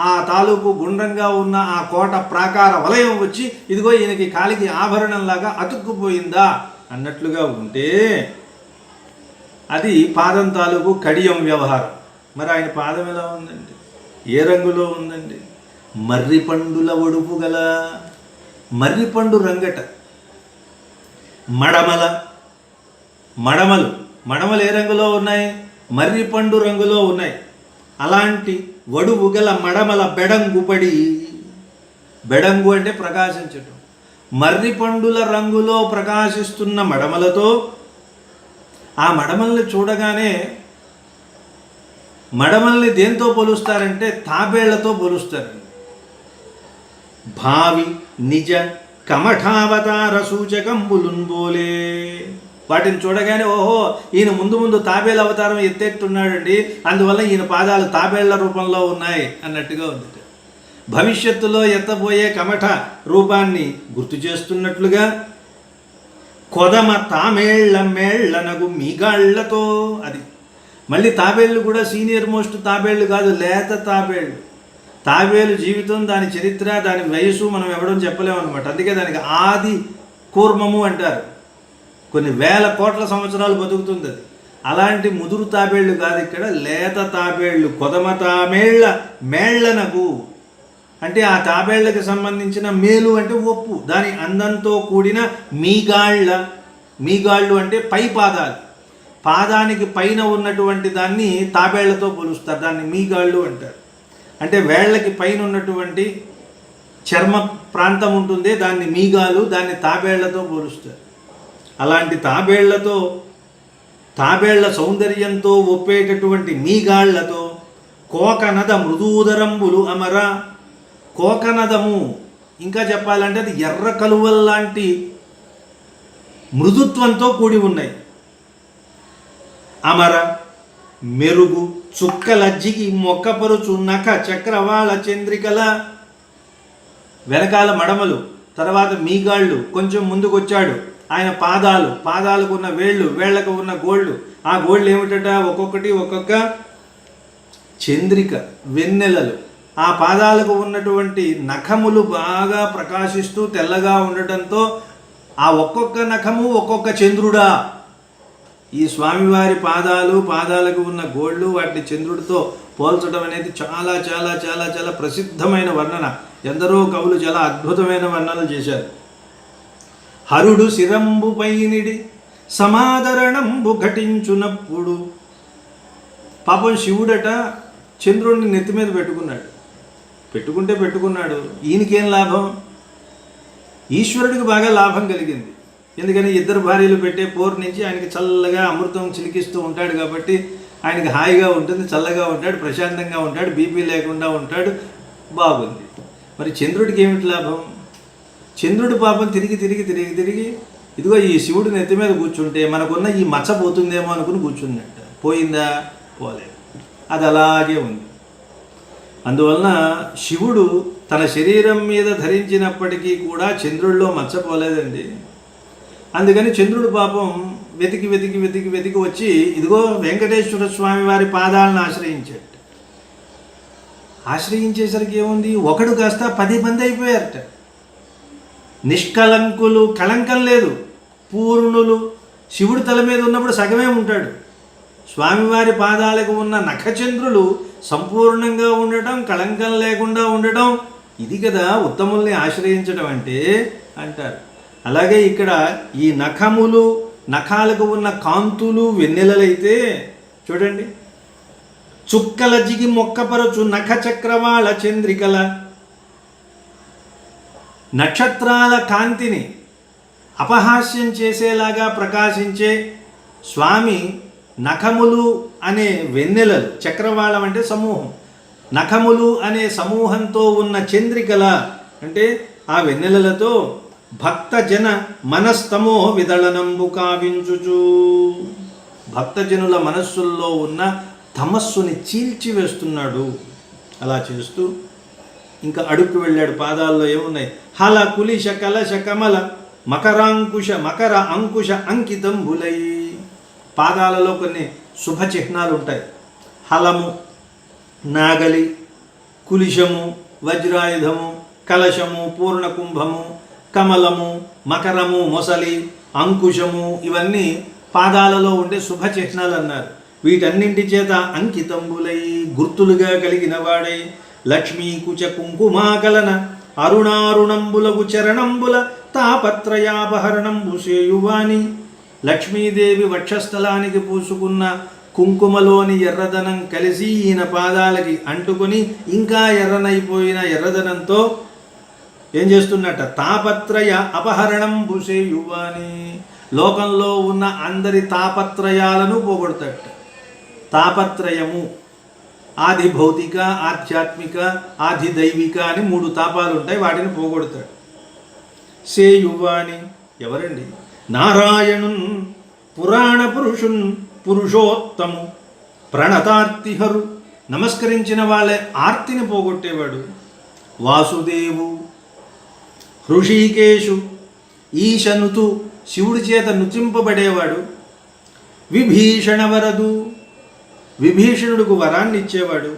ఆ తాలూకు గుండ్రంగా ఉన్న ఆ కోట ప్రాకార వలయం వచ్చి ఇదిగో ఈయనకి కాలికి ఆభరణంలాగా అతుక్కుపోయిందా అన్నట్లుగా ఉంటే అది పాదం తాలూకు కడియం వ్యవహారం. మరి ఆయన పాదం ఎలా ఉందండి? ఏ రంగులో ఉందండి? మర్రిపండుల ఒడుపు గల, మర్రిపండు రంగట. మడమలు ఏ రంగులో ఉన్నాయి? మర్రిపండు రంగులో ఉన్నాయి. అలాంటి వడువు గల మడమల బెడంగుపడి, బెడంగు అంటే ప్రకాశించటం, మర్రి పండుల రంగులో ప్రకాశిస్తున్న మడమలతో, ఆ మడమల్ని చూడగానే, మడమల్ని దేంతో పోలుస్తారంటే తాబేళ్లతో పోలుస్తారు. భావి నిజ కమఠావతార సూచకంబులున్బోలే, వాటిని చూడగానే ఓహో ఈయన ముందు ముందు తాబేలు అవతారం ఎత్తేట్టున్నాడండి, అందువల్ల ఈయన పాదాలు తాబేళ్ల రూపంలో ఉన్నాయి అన్నట్టుగా ఉంది. భవిష్యత్తులో ఎత్తబోయే కమఠ రూపాన్ని గుర్తు చేస్తున్నట్లుగా కొదమ తామేళ్ల మేళ్లనగు మీగాళ్లతో, అది మళ్ళీ తాబేళ్ళు కూడా సీనియర్ మోస్ట్ తాబేళ్ళు కాదు, లేత తాబేళ్ళు. తాబేలు జీవితం, దాని చరిత్ర, దాని వయసు మనం ఎవడం చెప్పలేమన్నమాట. అందుకే దానికి ఆది కూర్మము అంటారు. కొన్ని వేల కోట్ల సంవత్సరాలు బతుకుతుంది అది. అలాంటి ముదురు తాబేళ్ళు కాదు ఇక్కడ, లేత తాబేళ్ళు. కొదమ తామేళ్ల మేళ్లనగు అంటే ఆ తాబేళ్లకు సంబంధించిన మేలు అంటే ఒప్పు, దాని అందంతో కూడిన మీగాళ్ళు అంటే పై పాదాలు, పాదానికి పైన ఉన్నటువంటి దాన్ని తాబేళ్లతో పోలుస్తారు. దాన్ని మీగాళ్ళు అంటారు. అంటే వేళ్ళకి పైన ఉన్నటువంటి చర్మ ప్రాంతం ఉంటుంది, దాన్ని మీగాలు, దాన్ని తాబేళ్లతో పోలుస్తారు. అలాంటి తాబేళ్లతో, తాబేళ్ల సౌందర్యంతో ఒప్పేటటువంటి మీగాళ్లతో కోకనద మృదూదరంబులు అమర, కోకనదము ఇంకా చెప్పాలంటే అది ఎర్ర కలువల్లాంటి మృదుత్వంతో కూడి ఉన్నాయి. అమర మెరుగు చుక్కలజ్జికి మొక్కపరుచు నఖ చక్రవాళ చంద్రికల, వెనకాల మడమలు, తర్వాత మీగాళ్ళు, కొంచెం ముందుకు వచ్చాడు ఆయన పాదాలకు ఉన్న వేళ్ళు, వేళ్లకు ఉన్న గోళ్ళు. ఆ గోళ్ళు ఏమిటట, ఒక్కొక్కటి ఒక్కొక్క చంద్రిక, వెన్నెలలు. ఆ పాదాలకు ఉన్నటువంటి నఖములు బాగా ప్రకాశిస్తూ తెల్లగా ఉండటంతో ఆ ఒక్కొక్క నఖము ఒక్కొక్క చంద్రుడా. ఈ స్వామివారి పాదాలకు ఉన్న గోళ్ళు వాటిని చంద్రుడితో పోల్చడం అనేది చాలా చాలా చాలా చాలా ప్రసిద్ధమైన వర్ణన. ఎందరో కవులు చాలా అద్భుతమైన వర్ణనలు చేశారు. హరుడు శిరంబుపైనిడి సమాదరణంబు ఘటించునప్పుడు, పాపం శివుడట చంద్రుడిని నెత్తి మీద పెట్టుకున్నాడు. ఈయనకేం లాభం? ఈశ్వరుడికి బాగా లాభం కలిగింది. ఎందుకని ఇద్దరు భార్యలు పెట్టే పోరు నుంచి ఆయనకి చల్లగా అమృతం చిలికిస్తూ ఉంటాడు కాబట్టి ఆయనకి హాయిగా ఉంటుంది, చల్లగా ఉంటాడు, ప్రశాంతంగా ఉంటాడు, బీపీ లేకుండా ఉంటాడు, బాగుంది. మరి చంద్రుడికి ఏమిటి లాభం? చంద్రుడి పాపం తిరిగి ఇదిగో ఈ శివుడు నెత్తి మీద కూర్చుంటే మనకున్న ఈ మచ్చ పోతుందేమో అనుకుని కూర్చున్నట్ట. పోయిందా? పోలేదు, అది అలాగే ఉంది. అందువలన శివుడు తన శరీరం మీద ధరించినప్పటికీ కూడా చంద్రుడిలో మచ్చపోలేదండి. అందుకని చంద్రుడు పాపం వెతికి వచ్చి ఇదిగో వెంకటేశ్వర స్వామి వారి పాదాలను ఆశ్రయించాడు. ఆశ్రయించేసరికి ఏముంది, ఒకడు కాస్త 10 మంది అయిపోయారట. నిష్కలంకులు, కళంకం లేదు, పూర్ణులు. శివుడు తల మీద ఉన్నప్పుడు సగమే ఉంటాడు. స్వామివారి పాదాలకు ఉన్న నఖచంద్రులు సంపూర్ణంగా ఉండటం, కళంకం లేకుండా ఉండటం, ఇది కదా ఉత్తముల్ని ఆశ్రయించడం అంటే అంటారు. అలాగే ఇక్కడ ఈ నఖాలకు ఉన్న కాంతులు వెన్నెలలైతే చూడండి, చుక్కల జిగి మొక్కపరచు నఖ చక్రవాళ చంద్రికల, నక్షత్రాల కాంతిని అపహాస్యం చేసేలాగా ప్రకాశించే స్వామి నఖములు అనే వెన్నెలలు, చక్రవాళం అంటే సమూహం, నఖములు అనే సమూహంతో ఉన్న చంద్రికల అంటే ఆ వెన్నెలలతో భక్తజన మనస్తమో విదళనంబు కావించుచు, భక్తజనుల మనస్సుల్లో ఉన్న తమస్సుని చీల్చివేస్తున్నాడు. అలా చేస్తూ ఇంకా అడుక్కు వెళ్ళాడు. పాదాల్లో ఏమున్నాయి? హల కులిశ కలశ కమల మకర అంకుశ అంకితంబులై, పాదాలలో కొన్ని శుభ చిహ్నాలు ఉంటాయి. హలము నాగలి, కులిశము వజ్రాయుధము, కలశము పూర్ణకుంభము, కమలము మకరము మొసలి, అంకుశము, ఇవన్నీ పాదాలలో ఉండే శుభ చిహ్నాలు అన్నారు. వీటన్నింటి చేత అంకితంబులై గుర్తులుగా కలిగిన వాడై లక్ష్మీ కుచ కుంకుమాకలన అరుణారుణంబులకు చరణంబుల తాపత్రయాపహరణంబు సేయువాని, లక్ష్మీదేవి వక్షస్థలానికి పూసుకున్న కుంకుమలోని ఎర్రదనం కలిసి ఈయన పాదాలకి అంటుకొని ఇంకా ఎర్రనైపోయిన ఎర్రదనంతో ఏం చేస్తున్నట్ట? తాపత్రయ అపహరణం భూషేయువాని, లోకంలో ఉన్న అందరి తాపత్రయాలను పోగొడతాడట. తాపత్రయము ఆది భౌతిక, ఆధ్యాత్మిక, ఆది దైవిక అని 3 తాపాలు ఉంటాయి, వాటిని పోగొడతాడు. సేయువాని ఎవరండి? నారాయణున్ పురాణ పురుషున్ పురుషోత్తము ప్రణతార్తిహరు, నమస్కరించిన వాళ్ళే ఆర్తిని పోగొట్టేవాడు. వాసుదేవు హృషికేశు ఈశనుతు, శివుడి చేత నృతింపబడేవాడు. విభీషణ వరదు, విభీషణుడికి వరాన్ని ఇచ్చేవాడు.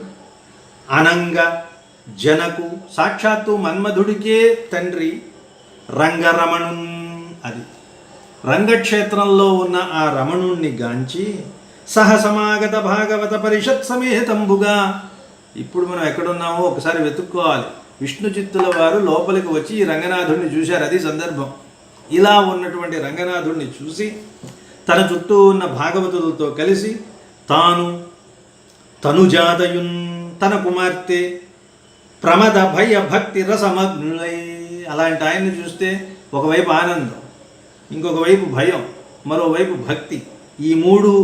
అనంగ జనకు, సాక్షాత్తు మన్మధుడికే తండ్రి. రంగరమణున్, అది రంగక్షేత్రంలో ఉన్న ఆ రమణుణ్ణి గాంచి సహసమాగత భాగవత పరిషత్ సమేతంబుగా, ఇప్పుడు మనం ఎక్కడున్నామో ఒకసారి వెతుక్కోవాలి. విష్ణు చిత్తుల వారు లోపలికి వచ్చి ఈ రంగనాథుడిని చూశారు, అది సందర్భం. ఇలా ఉన్నటువంటి రంగనాథుడిని చూసి తన చుట్టూ ఉన్న భాగవతులతో కలిసి తాను తనుజాతయున్, తన కుమార్తె ప్రమద భయ భక్తి రసమగ్నులై, అలాంటి ఆయన్ని చూస్తే ఒకవైపు ఆనందం, ఇంకొక వైపు భయం, మరోవైపు భక్తి, ఈ 3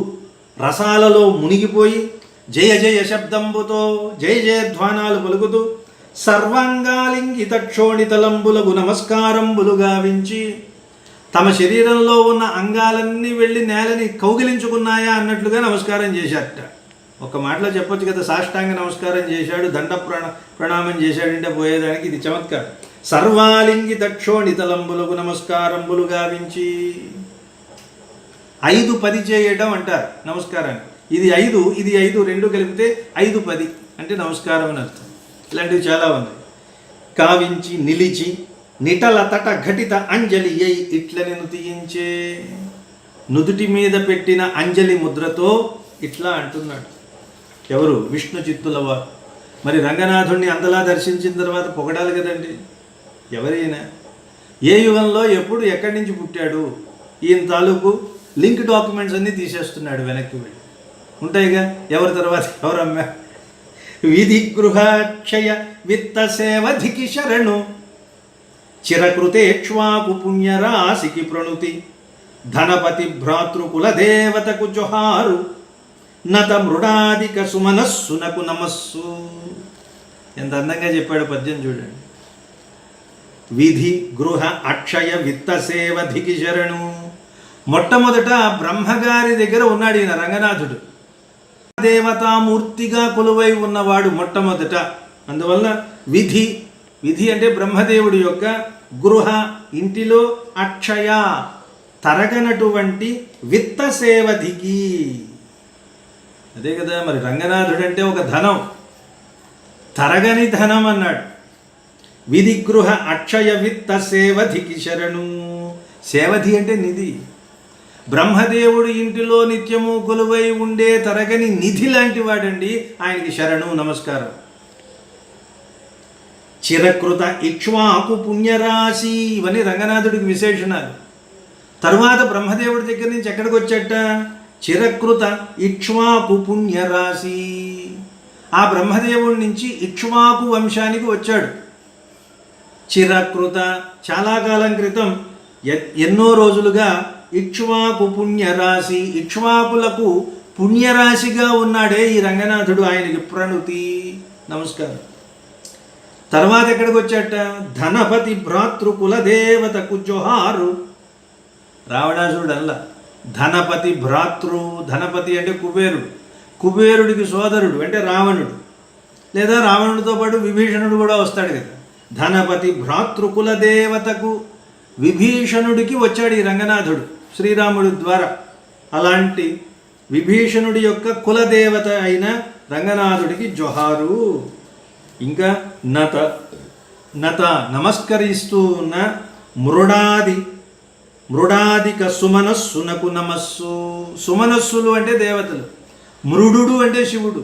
రసాలలో మునిగిపోయి జయ జయ శబ్దంబుతో జయ జయధ్వానాలు పలుకుతూ సర్వాంగాలింగిత క్షోణితలంబులకు నమస్కారంబులు గావించి, తమ శరీరంలో ఉన్న అంగాలన్నీ వెళ్ళి నేలని కౌగిలించుకున్నాయా అన్నట్లుగా నమస్కారం చేశారట. ఒక మాటలో చెప్పొచ్చు కదా, సాష్టాంగ నమస్కారం చేశాడు, దండ ప్రణామం చేశాడంటే పోయేదానికి ఇది చమత్కారం. సర్వాలింగిత క్షోణితలంబులకు నమస్కారంబులు గావించి, 5-10 చేయడం అంటారు నమస్కారాన్ని. ఇది 5, ఇది 5, 2 కలిపితే 5-10 అంటే నమస్కారం అని అర్థం. ఇలాంటివి చాలా ఉన్నాయి. కావించి నిలిచి నిటల తట ఘటిత అంజలి అయి ఇట్లని నుతియించే, నుదుటి మీద పెట్టిన అంజలి ముద్రతో ఇట్లా అంటున్నాడు. ఎవరు? విష్ణు చిత్తుల వారు. మరి రంగనాథుణ్ణి అంతలా దర్శించిన తర్వాత పొగడాలి కదండి. ఎవరైనా ఏ యుగంలో ఎప్పుడు ఎక్కడి నుంచి పుట్టాడు, ఈయన తాలూకు లింక్ డాక్యుమెంట్స్ అన్నీ తీసేస్తున్నాడు వెనక్కి వెళ్ళి. ఉంటాయిగా, ఎవరి తర్వాత ఎవరమ్మా. విధి గృహక్షయ విత్త సేవధికి శరణు చిరకృతేక్ష్వాకు పుణ్యరాశికి ప్రణుతి ధనపతి భ్రాతృకుల దేవతకు జొహారు నత మృడాదిక సుమనస్సునకు నమస్సు. ఎంత అందంగా చెప్పాడు పద్యం చూడండి. విధి గృహ అక్షయ విత్త సేవధికి శరణు. మొట్టమొదట బ్రహ్మగారి దగ్గర ఉన్నాడు ఈయన రంగనాథుడు. దేవతామూర్తిగా కొలువై ఉన్నవాడు మొట్టమొదట. అందువల్ల విధి, విధి అంటే బ్రహ్మదేవుడి యొక్క గృహ, ఇంటిలో, అక్షయ తరగనటువంటి విత్త సేవధికి. అదే కదా మరి రంగనాథుడు అంటే ఒక ధనం, తరగని ధనం అన్నాడు. విధి గృహ అక్షయ విత్త సేవధికి శరణు. సేవధి అంటే నిధి. బ్రహ్మదేవుడి ఇంటిలో నిత్యము కొలువై ఉండే తరగని నిధి లాంటి వాడండి, ఆయనకి శరణు నమస్కారం. చిరకృత ఇక్ష్వాకు పుణ్యరాశి, ఇవన్నీ రంగనాథుడికి విశేషణాలు. తరువాత బ్రహ్మదేవుడి దగ్గర నుంచి ఎక్కడికి వచ్చాట? చిరకృత ఇక్ష్వాకు పుణ్యరాశి. ఆ బ్రహ్మదేవుడి నుంచి ఇక్ష్వాకు వంశానికి వచ్చాడు. చిరకృత చాలా కాలం క్రితం, ఎన్నో రోజులుగా ఇక్ష్వాకు పుణ్యరాశి, ఇక్ష్వాకులకు పుణ్యరాశిగా ఉన్నాడే ఈ రంగనాథుడు, ఆయనకి ప్రణుతి నమస్కారం. తర్వాత ఎక్కడికి వచ్చాట? ధనపతి భ్రాతృకుల దేవతకు జొహారు. రావణాసురుడు అల్లా ధనపతి భ్రాతృ. ధనపతి అంటే కుబేరుడు, కుబేరుడికి సోదరుడు అంటే రావణుడు, లేదా రావణుడితో పాటు విభీషణుడు కూడా వస్తాడు కదా. ధనపతి భ్రాతృకుల దేవతకు, విభీషణుడికి వచ్చాడు ఈ రంగనాథుడు శ్రీరాముడి ద్వారా. అలాంటి విభీషణుడి యొక్క కులదేవత అయిన రంగనాథుడికి జొహారు. ఇంకా నత నత నమస్కరిస్తూ ఉన్న మృడాదిక సుమనస్సునకు నమస్సు. సుమనస్సులు అంటే దేవతలు, మృడు అంటే శివుడు.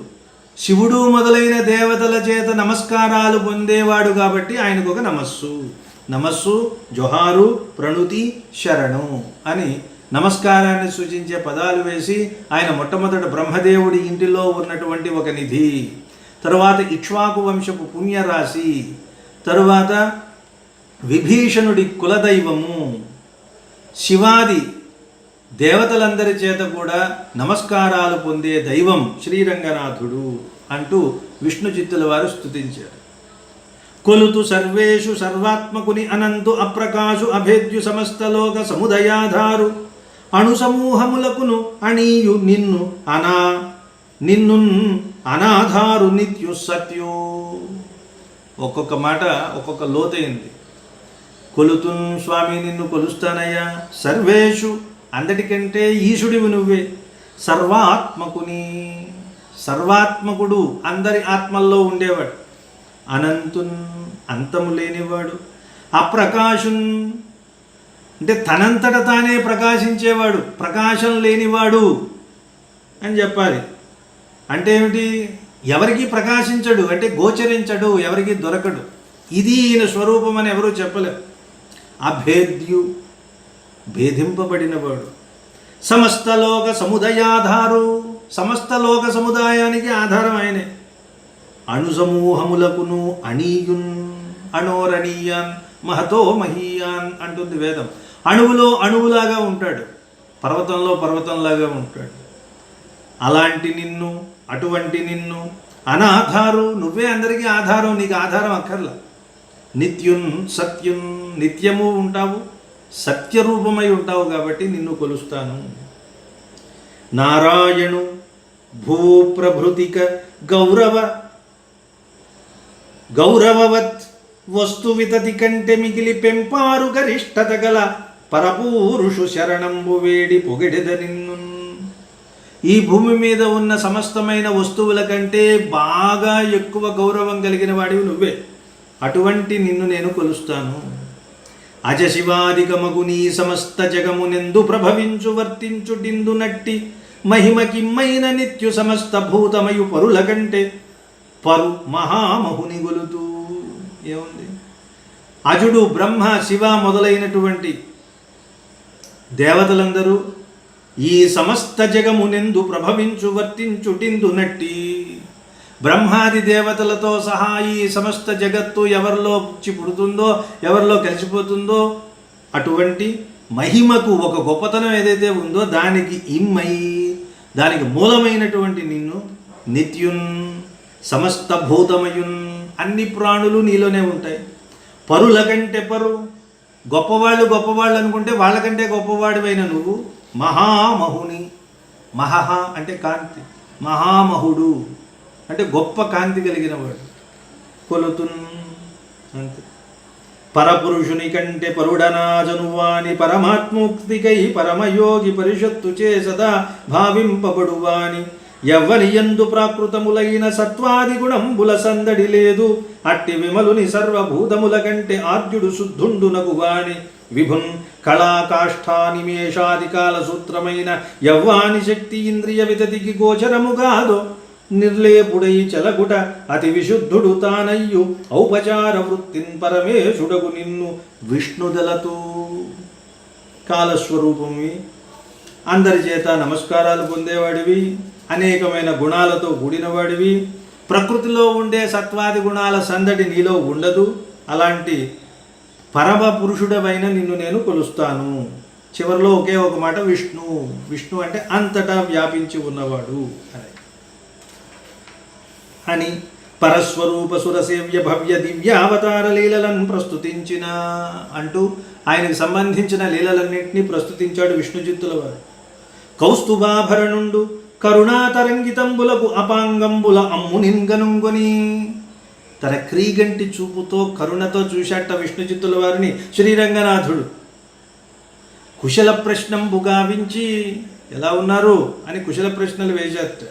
శివుడు మొదలైన దేవతల చేత నమస్కారాలు పొందేవాడు కాబట్టి ఆయనకు ఒక నమస్సు. నమస్సు, జొహారు, ప్రణుతి, శరణు అని నమస్కారాన్ని సూచించే పదాలు వేసి ఆయన మొట్టమొదట బ్రహ్మదేవుడి ఇంటిలో ఉన్నటువంటి ఒక నిధి, తరువాత ఇక్ష్వాకు వంశపు పుణ్యరాశి, తరువాత విభీషణుడి కులదైవము, శివాది దేవతలందరి చేత కూడా నమస్కారాలు పొందే దైవం శ్రీరంగనాథుడు అంటూ విష్ణు చిత్తుల వారు స్తుతించారు. కొలుతు సర్వేషు సర్వాత్మకుని అనంతు అప్రకాశు అభేద్యు సమస్తలోక సముదయాధారు అణుసమూహములకును అణీయు నిన్ను అనాధారు నిత్యు సత్యో. ఒక్కొక్క మాట ఒక్కొక్క లోతైంది. కొలుతున్ స్వామి, నిన్ను కొలుస్తానయ్యా. సర్వేషు, అందటికంటే ఈశుడివి నువ్వే. సర్వాత్మకుని, సర్వాత్మకుడు, అందరి ఆత్మల్లో ఉండేవాడు. అనంతున్, అంతము లేనివాడు. అప్రకాశున్, అంటే తనంతట తానే ప్రకాశించేవాడు, ప్రకాశం లేనివాడు అని చెప్పాలి. అంటే ఏమిటి? ఎవరికి ప్రకాశించడు, అంటే గోచరించడు, ఎవరికి దొరకడు. ఇది ఈయన స్వరూపం అని ఎవరూ చెప్పలేరు. అభేద్యు, భేదింపబడినవాడు. సమస్త లోక సముదయాధారు, సమస్త లోక సముదాయానికి ఆధారం ఆయనే. అణుసమూహములకును అణీయున్, అణోరణీయాన్ మహతో మహీయాన్ అంటుంది వేదం. అణువులో అణువులాగా ఉంటాడు, పర్వతంలో పర్వతంలాగా ఉంటాడు. అలాంటి నిన్ను, అటువంటి నిన్ను అనాధారు, నువ్వే అందరికీ ఆధారం, నీకు ఆధారం అక్కర్లా. నిత్యున్ సత్యున్, నిత్యము ఉంటావు, సత్యరూపమై ఉంటావు కాబట్టి నిన్ను కొలుస్తాను. నారాయణు భూప్రభృతిక గౌరవవత్ వస్తు వితతి కంటే మిగిలి పెంపారు గరిష్టత గల పరపూరుషు శరణంబు వేడి పొగిడెద నిన్ను. ఈ భూమి మీద ఉన్న సమస్తమైన వస్తువుల కంటే బాగా ఎక్కువ గౌరవం కలిగిన వాడివి నువ్వే, అటువంటి నిన్ను నేను కొలుస్తాను. అజశివాదికమగు నీ సమస్త జగమునెందు ప్రభవించు వర్తించుటిందు నట్టి మహిమకిమ్మైన నిత్యు సమస్త భూతమయు పరుల కంటే పరు మహామహుని గొలుతూ. ఏముంది? అజుడు, బ్రహ్మ, శివ మొదలైనటువంటి దేవతలందరూ ఈ సమస్త జగమునెందు ప్రభవించు వర్తించుటిందు నట్టి, బ్రహ్మాది దేవతలతో సహా ఈ సమస్త జగత్తు ఎవరిలో పుడుతుందో, ఎవరిలో కలిసిపోతుందో అటువంటి మహిమకు ఒక గొప్పతనం ఏదైతే ఉందో దానికి దానికి మూలమైనటువంటి నిన్ను నిత్యున్, సమస్త భూతమయున్, అన్ని ప్రాణులు నీలోనే ఉంటాయి. పరుల కంటే పరు, గొప్పవాళ్ళు అనుకుంటే వాళ్ళకంటే గొప్పవాడివైన నువ్వు మహామహుని. మహహ అంటే కాంతి, మహామహుడు అంటే గొప్ప కాంతి కలిగిన వాడు. కొలుతున్ అంతే. పరపురుషుని కంటే పరుడనాజనువాని పరమాత్ముక్తికై పరమయోగి పరిషత్తు చే సదా భావింపబడువాని ఎవ్వని యందు ప్రాకృతములైన సత్వాది గుణంబుల సందడి లేదు. అట్టి విమలుని సర్వభూతముల కంటే ఆర్జుడు శుద్ధుండునగువాని విభున్ కళాకాష్ఠానిమేషాదికాల సూత్రమైన యవ్వాని శక్తి ఇంద్రియ వితతికి గోచరముగాదో నిర్లేపుడై చలగుట అతి విశుద్ధుడు తానయ్యు ఔపచార వృత్తిన్ పరమేశుడగు నిన్ను విష్ణుదలతో. కాలస్వరూపమి, అందరి చేత నమస్కారాలు పొందేవాడివి, అనేకమైన గుణాలతో కూడినవాడివి, ప్రకృతిలో ఉండే సత్వాది గుణాల సందడి నీలో ఉండదు. అలాంటి పరమ పురుషుడవైన నిన్ను నేను కొలుస్తాను. చివరిలో ఒకే ఒక మాట విష్ణు. విష్ణు అంటే అంతటా వ్యాపించి ఉన్నవాడు అని పరస్వరూప సురసేవ్య భవ్య దివ్యావతార లీలలను ప్రస్తుతించిన అంటూ ఆయనకు సంబంధించిన లీలలన్నింటినీ ప్రస్తుతించాడు విష్ణుచిత్తుల వారు. కౌస్తుభాభరణుండు కరుణాతరంగితంబులకు అపాంగంబుల అమ్మునిన్గనుంగొని, తన క్రీగంటి చూపుతో కరుణతో చూశాట విష్ణుచిత్తుల వారిని శ్రీరంగనాథుడు. కుశల ప్రశ్నంబు గావించి, ఎలా ఉన్నారు అని కుశల ప్రశ్నలు వేశాట.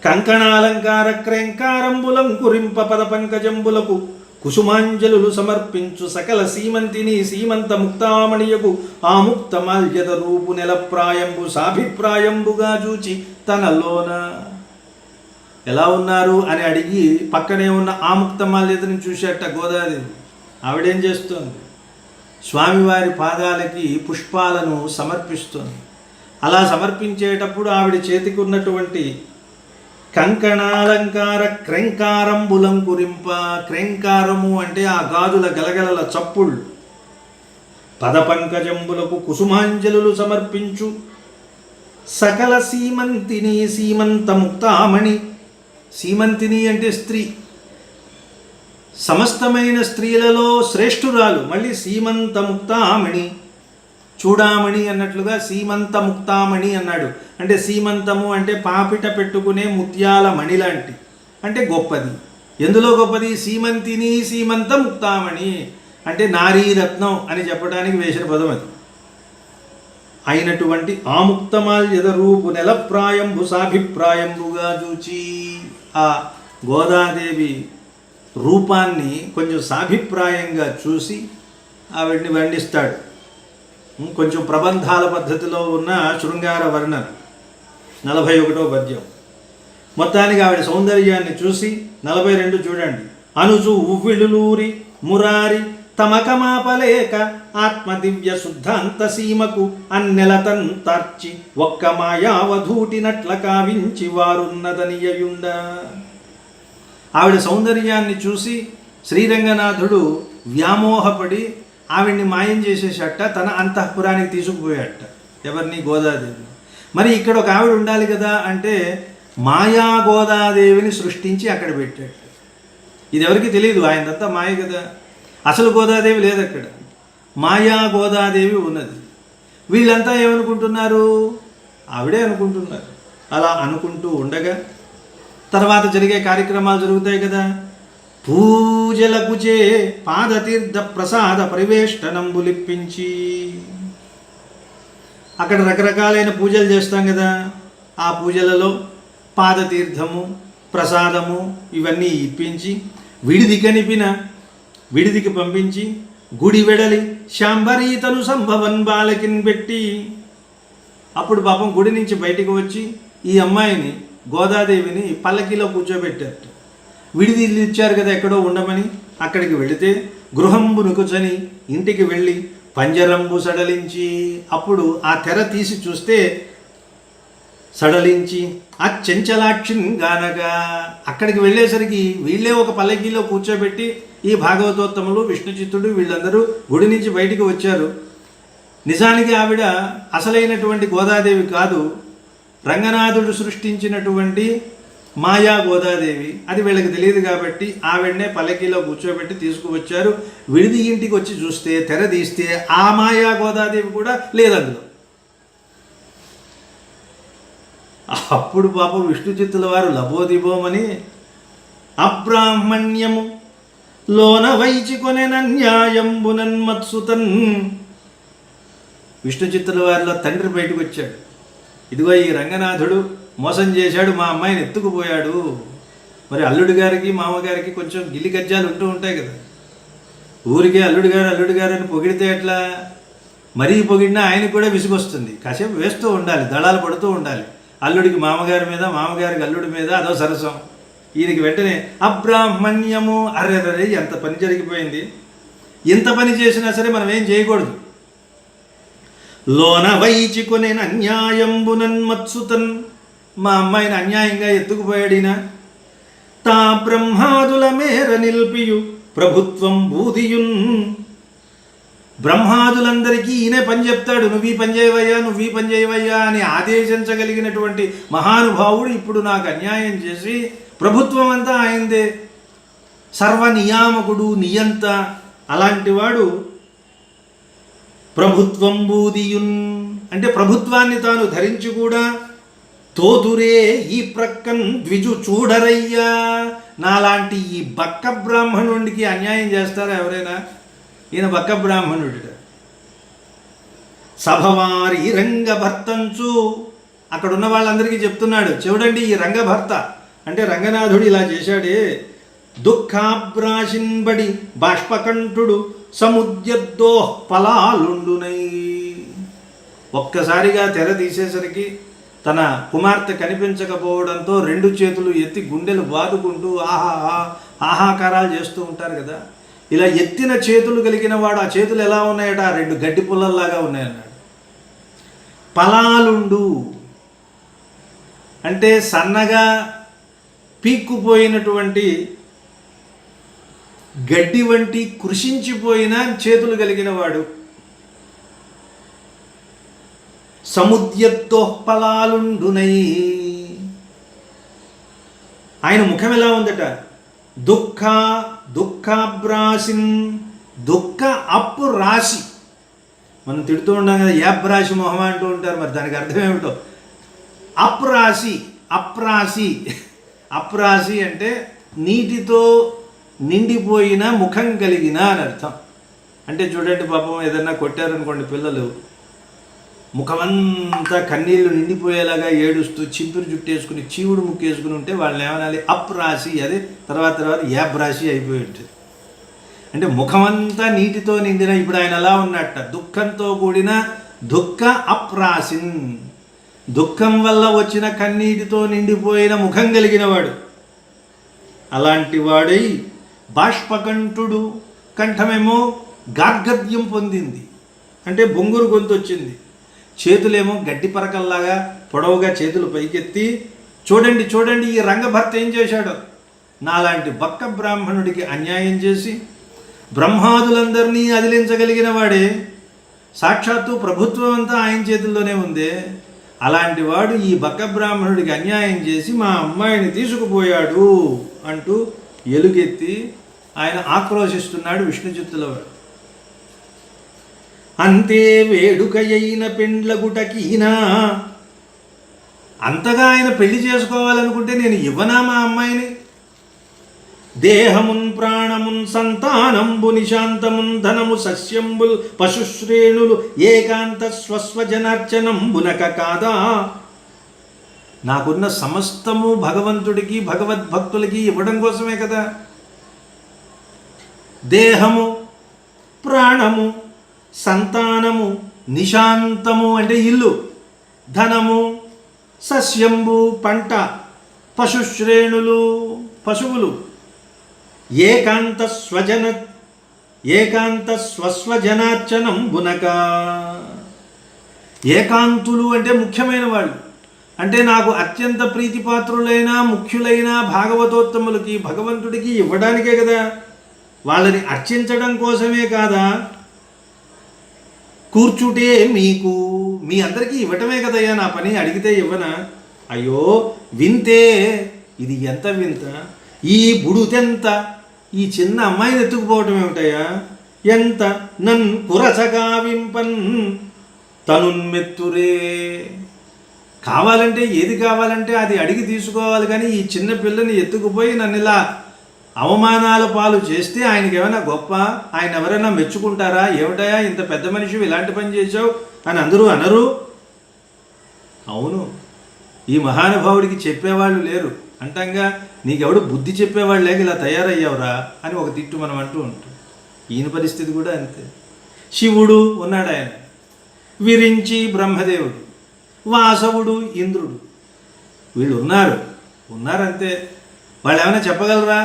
కంకణాలంకార క్రేంకారంబులం కురింప పద పంకజంబులకు కుసుమాంజలులు సమర్పించు సకల సీమంతిని సీమంత ముక్తామణియకు ఆ ముక్త మాల్యద రూపు నెలప్రాయంబు సాభిప్రాయంబుగా చూచి తనలోన ఎలా ఉన్నారు అని అడిగి పక్కనే ఉన్న ఆ ముక్త మాల్యదని చూసేట గోదాదేవి. ఆవిడేం చేస్తోంది? స్వామివారి పాదాలకి పుష్పాలను సమర్పిస్తోంది. అలా సమర్పించేటప్పుడు ఆవిడ చేతికి ఉన్నటువంటి కంకణాలంకార క్రైంకారంబులం కురింప. క్రైంకారము అంటే ఆ గాజుల గలగలల చప్పుళ్ళు. పదపంకజంబులకు కుసుమాంజలులు సమర్పించు. సకల సీమంతిని సీమంత ముక్తామణి. సీమంతిని అంటే స్త్రీ, సమస్తమైన స్త్రీలలో శ్రేష్ఠురాలు. మళ్ళీ సీమంత ముక్తామణి, చూడామణి అన్నట్లుగా సీమంత ముక్తామణి అన్నాడు. అంటే సీమంతము అంటే పాపిట పెట్టుకునే ముత్యాల మణి లాంటి, అంటే గొప్పది. ఎందులో గొప్పది? సీమంతిని సీమంత ముక్తామణి అంటే నారీరత్నం అని చెప్పడానికి వేసిన పదం అది. అయినటువంటి ఆ ముక్తమాల్యద రూపు నెలప్రాయంబు సాభిప్రాయంబుగా చూచి, ఆ గోదాదేవి రూపాన్ని కొంచెం సాభిప్రాయంగా చూసి ఆవిడ్ని వర్ణిస్తాడు. కొంచెం ప్రబంధాల పద్ధతిలో ఉన్న శృంగార వర్ణన 41వ పద్యం. మొత్తానికి ఆవిడ సౌందర్యాన్ని చూసి 42 చూడండి. అనుచు ఉవ్విళులూరి మురారి తమకమాపలేక ఆత్మదివ్య శుద్ధాంత సీమకు అన్నెలతంతార్చి ఒక్క మాయావధూటినట్ల కావించి వారున్నదనియయుండ. ఆవిడ సౌందర్యాన్ని చూసి శ్రీరంగనాథుడు వ్యామోహపడి ఆవిడ్ని మాయం చేసేసట, తన అంతఃపురానికి తీసుకుపోయాట. ఎవరిని? గోదాదేవి. మరి ఇక్కడ ఒక ఆవిడ ఉండాలి కదా అంటే మాయా గోదాదేవిని సృష్టించి అక్కడ పెట్టాడు. ఇది ఎవరికి తెలియదు, ఆయనంతా మాయ కదా. అసలు గోదాదేవి లేదు అక్కడ, మాయా గోదాదేవి ఉన్నది. వీళ్ళంతా ఏమనుకుంటున్నారు? ఆవిడే అనుకుంటున్నారు. అలా అనుకుంటూ ఉండగా తర్వాత జరిగే కార్యక్రమాలు జరుగుతాయి కదా. పూజలకు చే పాదతీర్థ ప్రసాద పరివేష్టనంబులిప్పించి, అక్కడ రకరకాలైన పూజలు చేస్తాం కదా. ఆ పూజలలో పాదతీర్థము, ప్రసాదము ఇవన్నీ ఇప్పించి విడిదికి పంపించి గుడి వెడలి శాంబరీతను సంభవన్ బాలకిన్ పెట్టి, అప్పుడు పాపం గుడి నుంచి బయటికి వచ్చి ఈ అమ్మాయిని గోదాదేవిని పల్లకిలో కూర్చోబెట్టారు. విడిది ఇచ్చారు కదా ఎక్కడో ఉండమని. అక్కడికి వెళితే గృహంబు నుకుచని ఇంటికి వెళ్ళి పంజరంబు సడలించి, అప్పుడు ఆ తెర తీసి చూస్తే సడలించి అచ్చంచలాక్షిన్ గానగా, అక్కడికి వెళ్ళేసరికి వీళ్ళే ఒక పల్లకీలో కూర్చోబెట్టి ఈ భాగవతోత్తములు విష్ణుచిత్తుడు వీళ్ళందరూ గుడి నుంచి బయటికి వచ్చారు. నిజానికి ఆవిడ అసలైనటువంటి గోదాదేవి కాదు, రంగనాథుడు సృష్టించినటువంటి మాయా గోదాదేవి. అది వీళ్ళకి తెలియదు కాబట్టి ఆవిడనే పల్లకీలో కూర్చోబెట్టి తీసుకువచ్చారు. విడిది ఇంటికి వచ్చి చూస్తే తెర తీస్తే ఆ మాయా గోదాదేవి కూడా లేదు అందులో. అప్పుడు పాపం విష్ణుచిత్తుల వారు లబోదిబోమని అబ్రాహ్మణ్యము లోన వైచికొనెన న్యాయంబునన్మత్సుతన్. విష్ణుచిత్తుల వారిలో తండ్రి బయటకు వచ్చాడు. ఇదిగో ఈ రంగనాథుడు మోసం చేశాడు, మా అమ్మాయిని ఎత్తుకుపోయాడు. మరి అల్లుడి గారికి మామగారికి కొంచెం గిల్లి గజ్జాలు ఉంటూ ఉంటాయి కదా. ఊరికే అల్లుడు గారు అని పొగిడితే ఎట్లా? మరీ పొగిడినా ఆయనకు కూడా విసుగొస్తుంది. కాసేపు వేస్తూ ఉండాలి, దళాలు పడుతూ ఉండాలి. అల్లుడికి మామగారి మీద, మామగారికి అల్లుడి మీద అదో సరసం. ఈయనకి వెంటనే అబ్రాహ్మణ్యము, అర్రెర్రే ఎంత పని జరిగిపోయింది. ఇంత పని చేసినా సరే మనం ఏం చేయకూడదు. లోన వైచికొనెన అన్యాయంబునన్మత్సుతన్, మా అమ్మాయిని అన్యాయంగా ఎత్తుకుపోయాడినా. తా బ్రహ్మాదుల మేర నిల్పియు ప్రభుత్వం బూదియున్, బ్రహ్మాదులందరికీ ఈయనే పని చెప్తాడు, నువ్వు ఈ పని చేయవయ్యా అని ఆదేశించగలిగినటువంటి మహానుభావుడు ఇప్పుడు నాకు అన్యాయం చేసి ప్రభుత్వం అంతా ఆయనదే, సర్వనియామకుడు, నియంత. అలాంటి వాడు ప్రభుత్వం బూదియున్ అంటే ప్రభుత్వాన్ని తాను ధరించి కూడా తోదురే ఈ ప్రక్కన్ ద్విజు చూడరయ్యా, నాలాంటి ఈ బక్క బ్రాహ్మణుడికి అన్యాయం చేస్తారా ఎవరైనా? ఈయన బక్క బ్రాహ్మణుడు. సభవారి రంగభర్తంచు, అక్కడ ఉన్న వాళ్ళందరికీ చెప్తున్నాడు, చూడండి ఈ రంగభర్త అంటే రంగనాథుడు ఇలా చేశాడే. దుఃఖాబ్రాశిన్బడి బాష్పకంఠుడు సముద్యద్దో ఫలాలుండునై. ఒక్కసారిగా తెర తీసేసరికి తన కుమార్తె కనిపించకపోవడంతో 2 చేతులు ఎత్తి గుండెలు బాదుకుంటూ ఆహాకారాలు చేస్తూ ఉంటారు కదా. ఇలా ఎత్తిన చేతులు కలిగిన వాడు, ఆ చేతులు ఎలా ఉన్నాయట? 2 గడ్డి పుల్లల్లాగా ఉన్నాయన్నాడు. ఫలాలుండు అంటే సన్నగా పీక్కుపోయినటువంటి గడ్డి వంటి కృషించిపోయిన చేతులు కలిగిన వాడు. సముద్యద్దోహ్పలాలుండునై, ఆయన ముఖం ఎలా ఉందట? దుఃఖాబ్రాసిన్, దుఃఖ అప్పు రాశి. మనం తిడుతూ ఉంటాం కదా, యాబ్రాశి మొహం అంటూ ఉంటారు. మరి దానికి అర్థం ఏమిటో? అప్రాసి అంటే నీటితో నిండిపోయిన ముఖం కలిగిన అని అర్థం. అంటే చూడండి, పాపం ఏదన్నా కొట్టారనుకోండి పిల్లలు, ముఖమంతా కన్నీళ్లు నిండిపోయేలాగా ఏడుస్తూ చింపిరి జుట్టేసుకుని చీవుడు ముక్కేసుకుని ఉంటే వాళ్ళని ఏమనాలి? అప్రాసి. అదే తర్వాత యాబ్రాసి అయిపోయి ఉంటుంది. అంటే ముఖమంతా నీటితో నిండిన, ఇప్పుడు ఆయన అలా ఉన్నట్ట, దుఃఖంతో కూడిన దుఃఖ అప్రాసిన్, దుఃఖం వల్ల వచ్చిన కన్నీటితో నిండిపోయిన ముఖం కలిగిన వాడు. అలాంటి వాడై బాష్పకంఠుడు, కంఠమేమో గార్గద్యం పొందింది, అంటే బొంగురు గొంతు వచ్చింది. చేతులేమో గడ్డి పరకల్లాగా పొడవుగా చేతులు పైకెత్తి, చూడండి చూడండి ఈ రంగభర్త ఏం చేశాడో, నాలాంటి బక్క బ్రాహ్మణుడికి అన్యాయం చేసి బ్రహ్మాదులందరినీ అదిలించగలిగిన వాడే, సాక్షాత్తు ప్రభుత్వం అంతా ఆయన చేతుల్లోనే ఉంది. అలాంటి వాడు ఈ బక్క బ్రాహ్మణుడికి అన్యాయం చేసి మా అమ్మాయిని తీసుకుపోయాడు అంటూ ఎలుగెత్తి ఆయన ఆక్రోశిస్తున్నాడు విష్ణుచిత్తుల వాడు. అంతే వేడుకయైన పెండ్లగుటకీనా, అంతగా ఆయన పెళ్లి చేసుకోవాలనుకుంటే నేను ఇవ్వనా మా అమ్మాయిని? దేహమున్ ప్రాణమున్ సంతానంబు నిశాంతమున్ ధనము సస్యంబుల్ పశుశ్రేణులు ఏకాంత స్వస్వజనార్చనంబునక కాదా? నాకున్న సమస్తము భగవంతుడికి భగవద్భక్తులకి ఇవ్వడం కోసమే కదా. దేహము, ప్రాణము, సంతానము, నిశాంతము అంటే ఇల్లు, ధనము, సస్యంబు పంట, పశుశ్రేణులు పశువులు, ఏకాంత స్వస్వజనార్చనం బునక, ఏకాంతులు అంటే ముఖ్యమైన వాళ్ళు, అంటే నాకు అత్యంత ప్రీతిపాత్రులైన ముఖ్యులైన భాగవతోత్తములకి భగవంతుడికి ఇవ్వడానికే కదా, వాళ్ళని అర్చించడం కోసమే కాదా. కూర్చుటే మీకు, మీ అందరికీ ఇవ్వటమే కదయ్యా నా పని, అడిగితే ఇవ్వనా? అయ్యో వింతే, ఇది ఎంత వింత, ఈ బుడుతెంత, ఈ చిన్న అమ్మాయిని ఎత్తుకుపోవటం ఏమిటయ్యా, ఎంత నన్ కురసగా వింపన్ తనున్మెత్తురే. కావాలంటే ఏది కావాలంటే అది అడిగి తీసుకోవాలి, కానీ ఈ చిన్న పిల్లని ఎత్తుకుపోయి నన్ను ఇలా అవమానాల పాలు చేస్తే ఆయనకి ఏమైనా గొప్ప? ఆయన ఎవరైనా మెచ్చుకుంటారా? ఏమిటయా ఇంత పెద్ద మనిషి ఇలాంటి పని చేసావు అని అందరూ అనరు. అవును, ఈ మహానుభావుడికి చెప్పేవాళ్ళు లేరు అంటంగా, నీకెవడు బుద్ధి చెప్పేవాళ్ళు లేక ఇలా తయారయ్యావురా అని ఒక తిట్టు మనం అంటూ ఉంటాం. ఈయన పరిస్థితి కూడా అంతే. శివుడు ఉన్నాడు, ఆయన విరించి బ్రహ్మదేవుడు, వాసవుడు ఇంద్రుడు, వీళ్ళు ఉన్నారంతే. వాళ్ళు ఏమైనా చెప్పగలరా?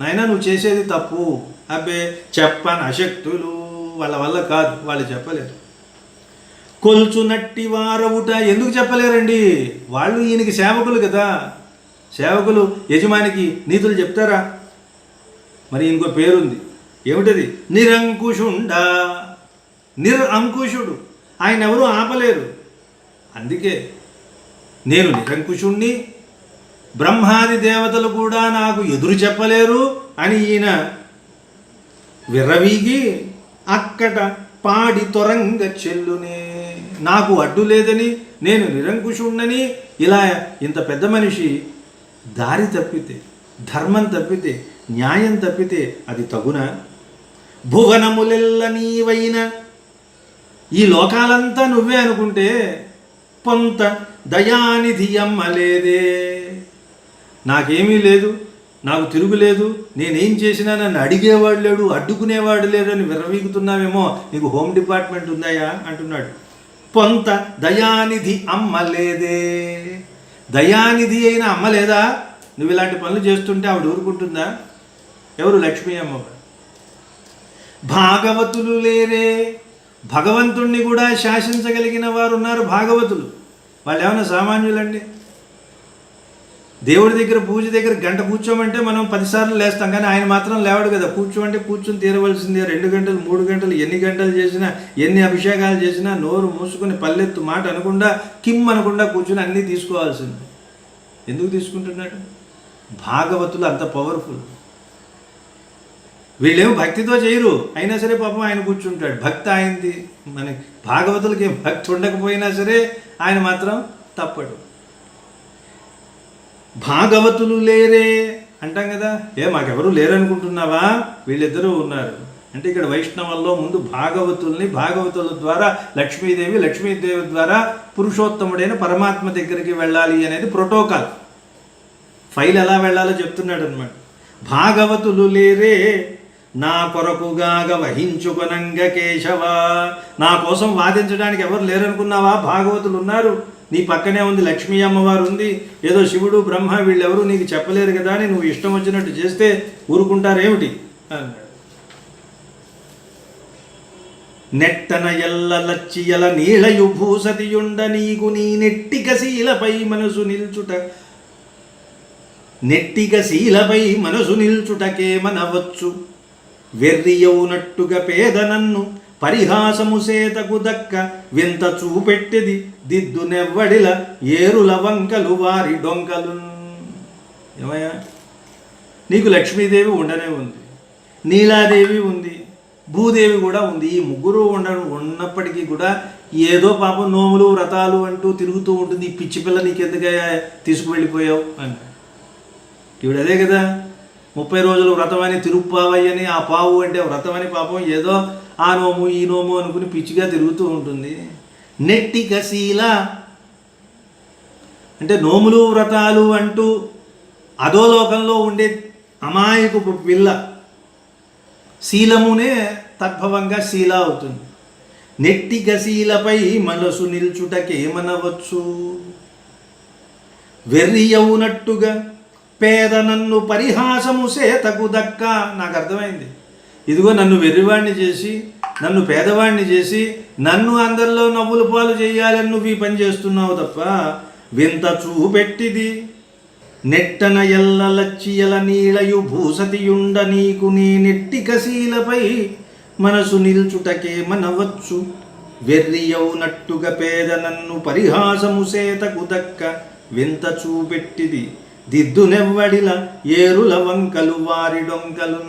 నాయనా నువ్వు చేసేది తప్పు, అబ్బే చెప్పని అశక్తులు, వాళ్ళ వల్ల కాదు, వాళ్ళు చెప్పలేరు. కొల్చునట్టి వారవుట ఎందుకు చెప్పలేరండి? వాళ్ళు ఈయనకి సేవకులు కదా. సేవకులు యజమానికి నీతులు చెప్తారా? మరి ఇంకో పేరుంది, ఏమిటది? నిరంకుశుండా, నిరంకుశుడు, ఆయన ఎవరు ఆపలేరు. అందుకే నేను నిరంకుశుణ్ణి, బ్రహ్మాది దేవతలు కూడా నాకు ఎదురు చెప్పలేరు అని ఈయన విర్రవీగి అక్కట పాడి తొరంగ చెల్లునే, నాకు అడ్డు లేదని, నేను నిరంకుశుణ్ణని, ఇలా ఇంత పెద్ద మనిషి దారి తప్పితే, ధర్మం తప్పితే, న్యాయం తప్పితే అది తగునా? భువనములెల్ల నీవైన, ఈ లోకాలంతా నువ్వే అనుకుంటే పొంత దయానిధి అమ్మలేదే, నాకేమీ లేదు, నాకు తిరుగులేదు, నేనేం చేసినా నన్ను అడిగేవాడు లేడు, అడ్డుకునేవాడు లేడు అని విర్రవీగుతున్నావేమో, నీకు హోమ్ డిపార్ట్మెంట్ ఉందాయా అంటున్నాడు. పొంత దయానిధి అమ్మలేదే, దయానిధి అయిన అమ్మలేదా? నువ్వు ఇలాంటి పనులు చేస్తుంటే ఆవిడ ఊరుకుంటుందా? ఎవరు? లక్ష్మీ అమ్మవారు. భాగవతులు లేరే, భగవంతుణ్ణి కూడా శాసించగలిగిన వారు ఉన్నారు భాగవతులు. వాళ్ళు ఏమైనా సామాన్యులండి? దేవుడి దగ్గర పూజ దగ్గర గంట కూర్చోమంటే మనం 10 సార్లు లేస్తాం, కానీ ఆయన మాత్రం లేవడు కదా. కూర్చోమంటే కూర్చొని తీరవలసిందే. 2 గంటలు 3 గంటలు ఎన్ని గంటలు చేసినా, ఎన్ని అభిషేకాలు చేసినా నోరు మూసుకొని పల్లెత్తు మాట అనకుండా, కిమ్ అనకుండా కూర్చొని అన్నీ తీసుకోవాల్సింది. ఎందుకు తీసుకుంటున్నాడు? భాగవతులు అంత పవర్ఫుల్. వీళ్ళేమో భక్తితో చేయరు, అయినా సరే పాపం ఆయన కూర్చుంటాడు. భక్తి ఆయనది. మన భాగవతులకి భక్తి ఉండకపోయినా సరే ఆయన మాత్రం తప్పడు. భాగవతులు లేరే అంటాం కదా. మాకెవరు లేరనుకుంటున్నావా? వీళ్ళిద్దరూ ఉన్నారు. అంటే ఇక్కడ వైష్ణవుల్లో ముందు భాగవతుల ద్వారా లక్ష్మీదేవి ద్వారా పురుషోత్తముడైన పరమాత్మ దగ్గరికి వెళ్ళాలి అనేది ప్రోటోకాల్. ఫైల్ ఎలా వెళ్ళాలో చెప్తున్నాడు అనమాట. భాగవతులు లేరే నా కొరకుగాగ వహించుకొనంగ కేశవ. నా కోసం వాదించడానికి ఎవరు లేరనుకున్నావా? భాగవతులు ఉన్నారు. నీ పక్కనే ఉంది లక్ష్మీ అమ్మవారు ఉంది. ఏదో శివుడు బ్రహ్మ వీళ్ళెవరూ నీకు చెప్పలేరు కదా అని నువ్వు ఇష్టం వచ్చినట్టు చేస్తే ఊరుకుంటారేమిటి అన్నాడు. నెట్టన ఎల్ల లచ్చియల నీళయు భూసతియుండ నీకు నీ నెట్టిక శీలపై మనసు నిల్చుటకే మనవచ్చు. వెర్రియవునట్టుగా పేదనన్ను పరిహాసము సేతకు దక్క వింత చూపెట్టిది దిద్దు నెవ్వడిల ఏరుల వంకలు వారి డొంకలు. ఏమయ్యా, నీకు లక్ష్మీదేవి ఉండనే ఉంది, నీలాదేవి ఉంది, భూదేవి కూడా ఉంది. ఈ ముగ్గురు ఉన్నప్పటికీ కూడా ఏదో పాపం నోములు వ్రతాలు అంటూ తిరుగుతూ ఉంటుంది. ఈ పిచ్చి పిల్ల నీకెందుకయ్యా తీసుకువెళ్ళిపోయావు అని. ఇవిడ అదే కదా, 30 రోజులు వ్రతమని తిరుప్పావయ్యని, ఆ పావు అంటే వ్రతమని పాపం ఏదో ఆ నోము ఈ నోము అనుకుని పిచ్చిగా తిరుగుతూ ఉంటుంది. నెట్టిక శీల అంటే నోములు వ్రతాలు అంటూ అధోలోకంలో ఉండే అమాయకపు పిల్ల. శీలమునే తద్భవంగా శీల అవుతుంది. నెట్టిక శీలపై మనసు నిల్చుటకేమనవచ్చు. వెర్రియవునట్టుగా పేద నన్ను పరిహాసము సేతకు దక్క. నాకు అర్థమైంది. ఇదిగో నన్ను వెర్రివాణ్ణి చేసి, నన్ను పేదవాణ్ణి చేసి, నన్ను అందరిలో నవ్వుల పాలు చేయాలని నువ్వు ఈ పని చేస్తున్నావు తప్ప వింత చూపెట్టిది నెట్టన ఎల్ల లచ్చియల నీళయు భూసతియుండ నీకు నీ నెట్టిక శీలపై మనసు నిల్చుటకే మనవచ్చు. వెర్రియవునట్టుగా పేద నన్ను పరిహాసము సేతకు దక్క వింత చూపెట్టిది దిద్దు నెవ్వడిల ఏరుల వంకలు వారి డొంకలు.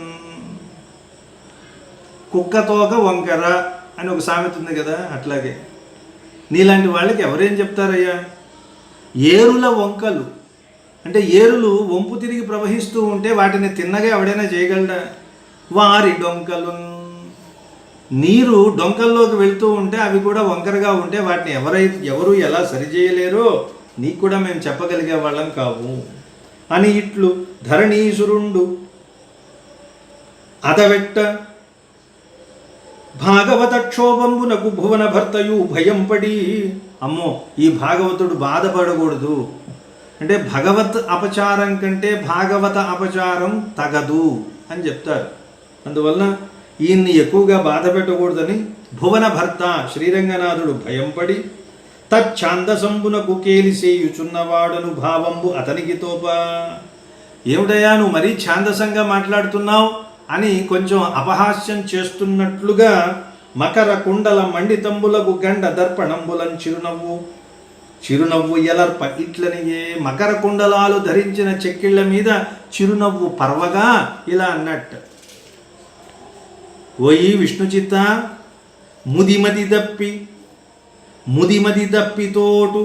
కుక్కతోక వంకర అని ఒక సామెత ఉంది కదా, అట్లాగే నీలాంటి వాళ్ళకి ఎవరేం చెప్తారయ్యా? ఏరుల వంకలు అంటే ఏరులు వంపు తిరిగి ప్రవహిస్తూ ఉంటే వాటిని తిన్నగా ఎవడైనా చేయగలడా? వారి డొంకలు. నీరు డొంకల్లోకి వెళ్తూ ఉంటే అవి కూడా వంకరగా ఉంటే వాటిని ఎవరు ఎలా సరిచేయలేరో నీకు కూడా మేము చెప్పగలిగే వాళ్ళం కావు అని ఇట్లు ధరణీసురుండు అతవెట్ట భాగవత క్షోభంబునకు భువన భర్తయు భయం పడి. అమ్మో, ఈ భాగవతుడు బాధపడకూడదు అంటే భగవత్ అపచారం కంటే భాగవత అపచారం తగదు అని చెప్తారు. అందువలన ఈయన్ని ఎక్కువగా బాధ పెట్టకూడదని భువన భర్త శ్రీరంగనాథుడు భయం పడి తచ్ఛాందసంబునకు కేలిసేయుచున్నవాడను భావంబు అతనికి తోప. ఏమిటయ్యా నువ్వు మరీ ఛాందసంగా మాట్లాడుతున్నావు అని కొంచెం అపహాస్యం చేస్తున్నట్లుగా మకర కుండల మండితంబులకు గండ దర్పణంబులం చిరునవ్వు ఎలర్ప. ఇట్లనియే మకర కుండలాలు ధరించిన చెక్కిళ్ళ మీద చిరునవ్వు పర్వగా ఇలా అన్నట్టు. ఓయి విష్ణుచిత్త ముదిమది దప్పితోటు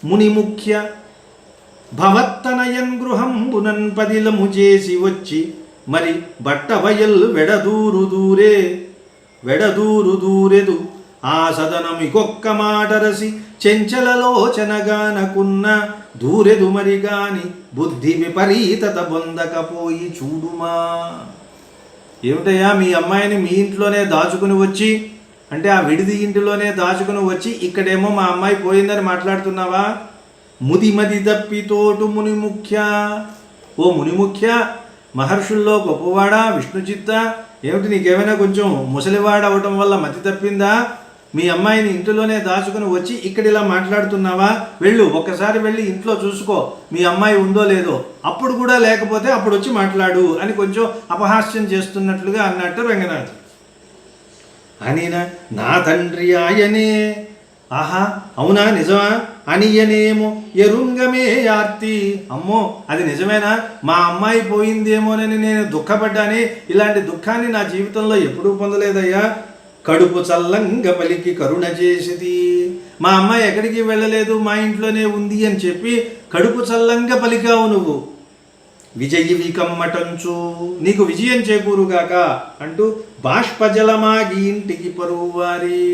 ముని ముఖ్య భవత్తనయన్ గృహంబునన్ పదిలము చేసి వచ్చి మరి బట్టబయల్ వెడదూరు దూరెదు ఆ సదనమికొక్క మాటరసి చెంచలలోచనగానకున్న దూరెదు మరిగాని బుద్ధి విపరీతత బొందకపోయి చూడుమా. ఏమిటయ్యా మీ అమ్మాయిని మీ ఇంట్లోనే దాచుకుని వచ్చి అంటే ఆ విడిది ఇంటిలోనే దాచుకుని వచ్చి ఇక్కడేమో మా అమ్మాయి పోయిందని మాట్లాడుతున్నావా? ముదిమది దప్పితోటు ముని ముఖ్య. ఓ ముని ముఖ్య, మహర్షుల్లో గొప్పవాడా విష్ణుచిత్త, ఏమిటి నీకేమైనా కొంచెం ముసలివాడు అవటం వల్ల మతి తప్పిందా? మీ అమ్మాయిని ఇంట్లోనే దాచుకుని వచ్చి ఇక్కడ ఇలా మాట్లాడుతున్నావా? వెళ్ళు, ఒక్కసారి వెళ్ళి ఇంట్లో చూసుకో మీ అమ్మాయి ఉందో లేదో, అప్పుడు కూడా లేకపోతే అప్పుడు వచ్చి మాట్లాడు అని కొంచెం అపహాస్యం చేస్తున్నట్లుగా అన్నట్టు రంగనాథ్. అనినా నా తండ్రి ఆయనే, ఆహా అవునా నిజమా, అనియనేమో ఎరుంగమే యార్తి, అమ్మో అది నిజమేనా, మా అమ్మాయి పోయిందేమోనని నేను దుఃఖపడ్డానే, ఇలాంటి దుఃఖాన్ని నా జీవితంలో ఎప్పుడూ పొందలేదయ్యా. కడుపు చల్లంగా పలికి కరుణ చేసిది, మా అమ్మాయి ఎక్కడికి వెళ్ళలేదు మా ఇంట్లోనే ఉంది అని చెప్పి కడుపు చల్లంగా పలికావు నువ్వు. విజయి కమ్మటంచు, నీకు విజయం చేకూరుగాక అంటూ బాష్పజలమాగి ఇంటికి పరువారి,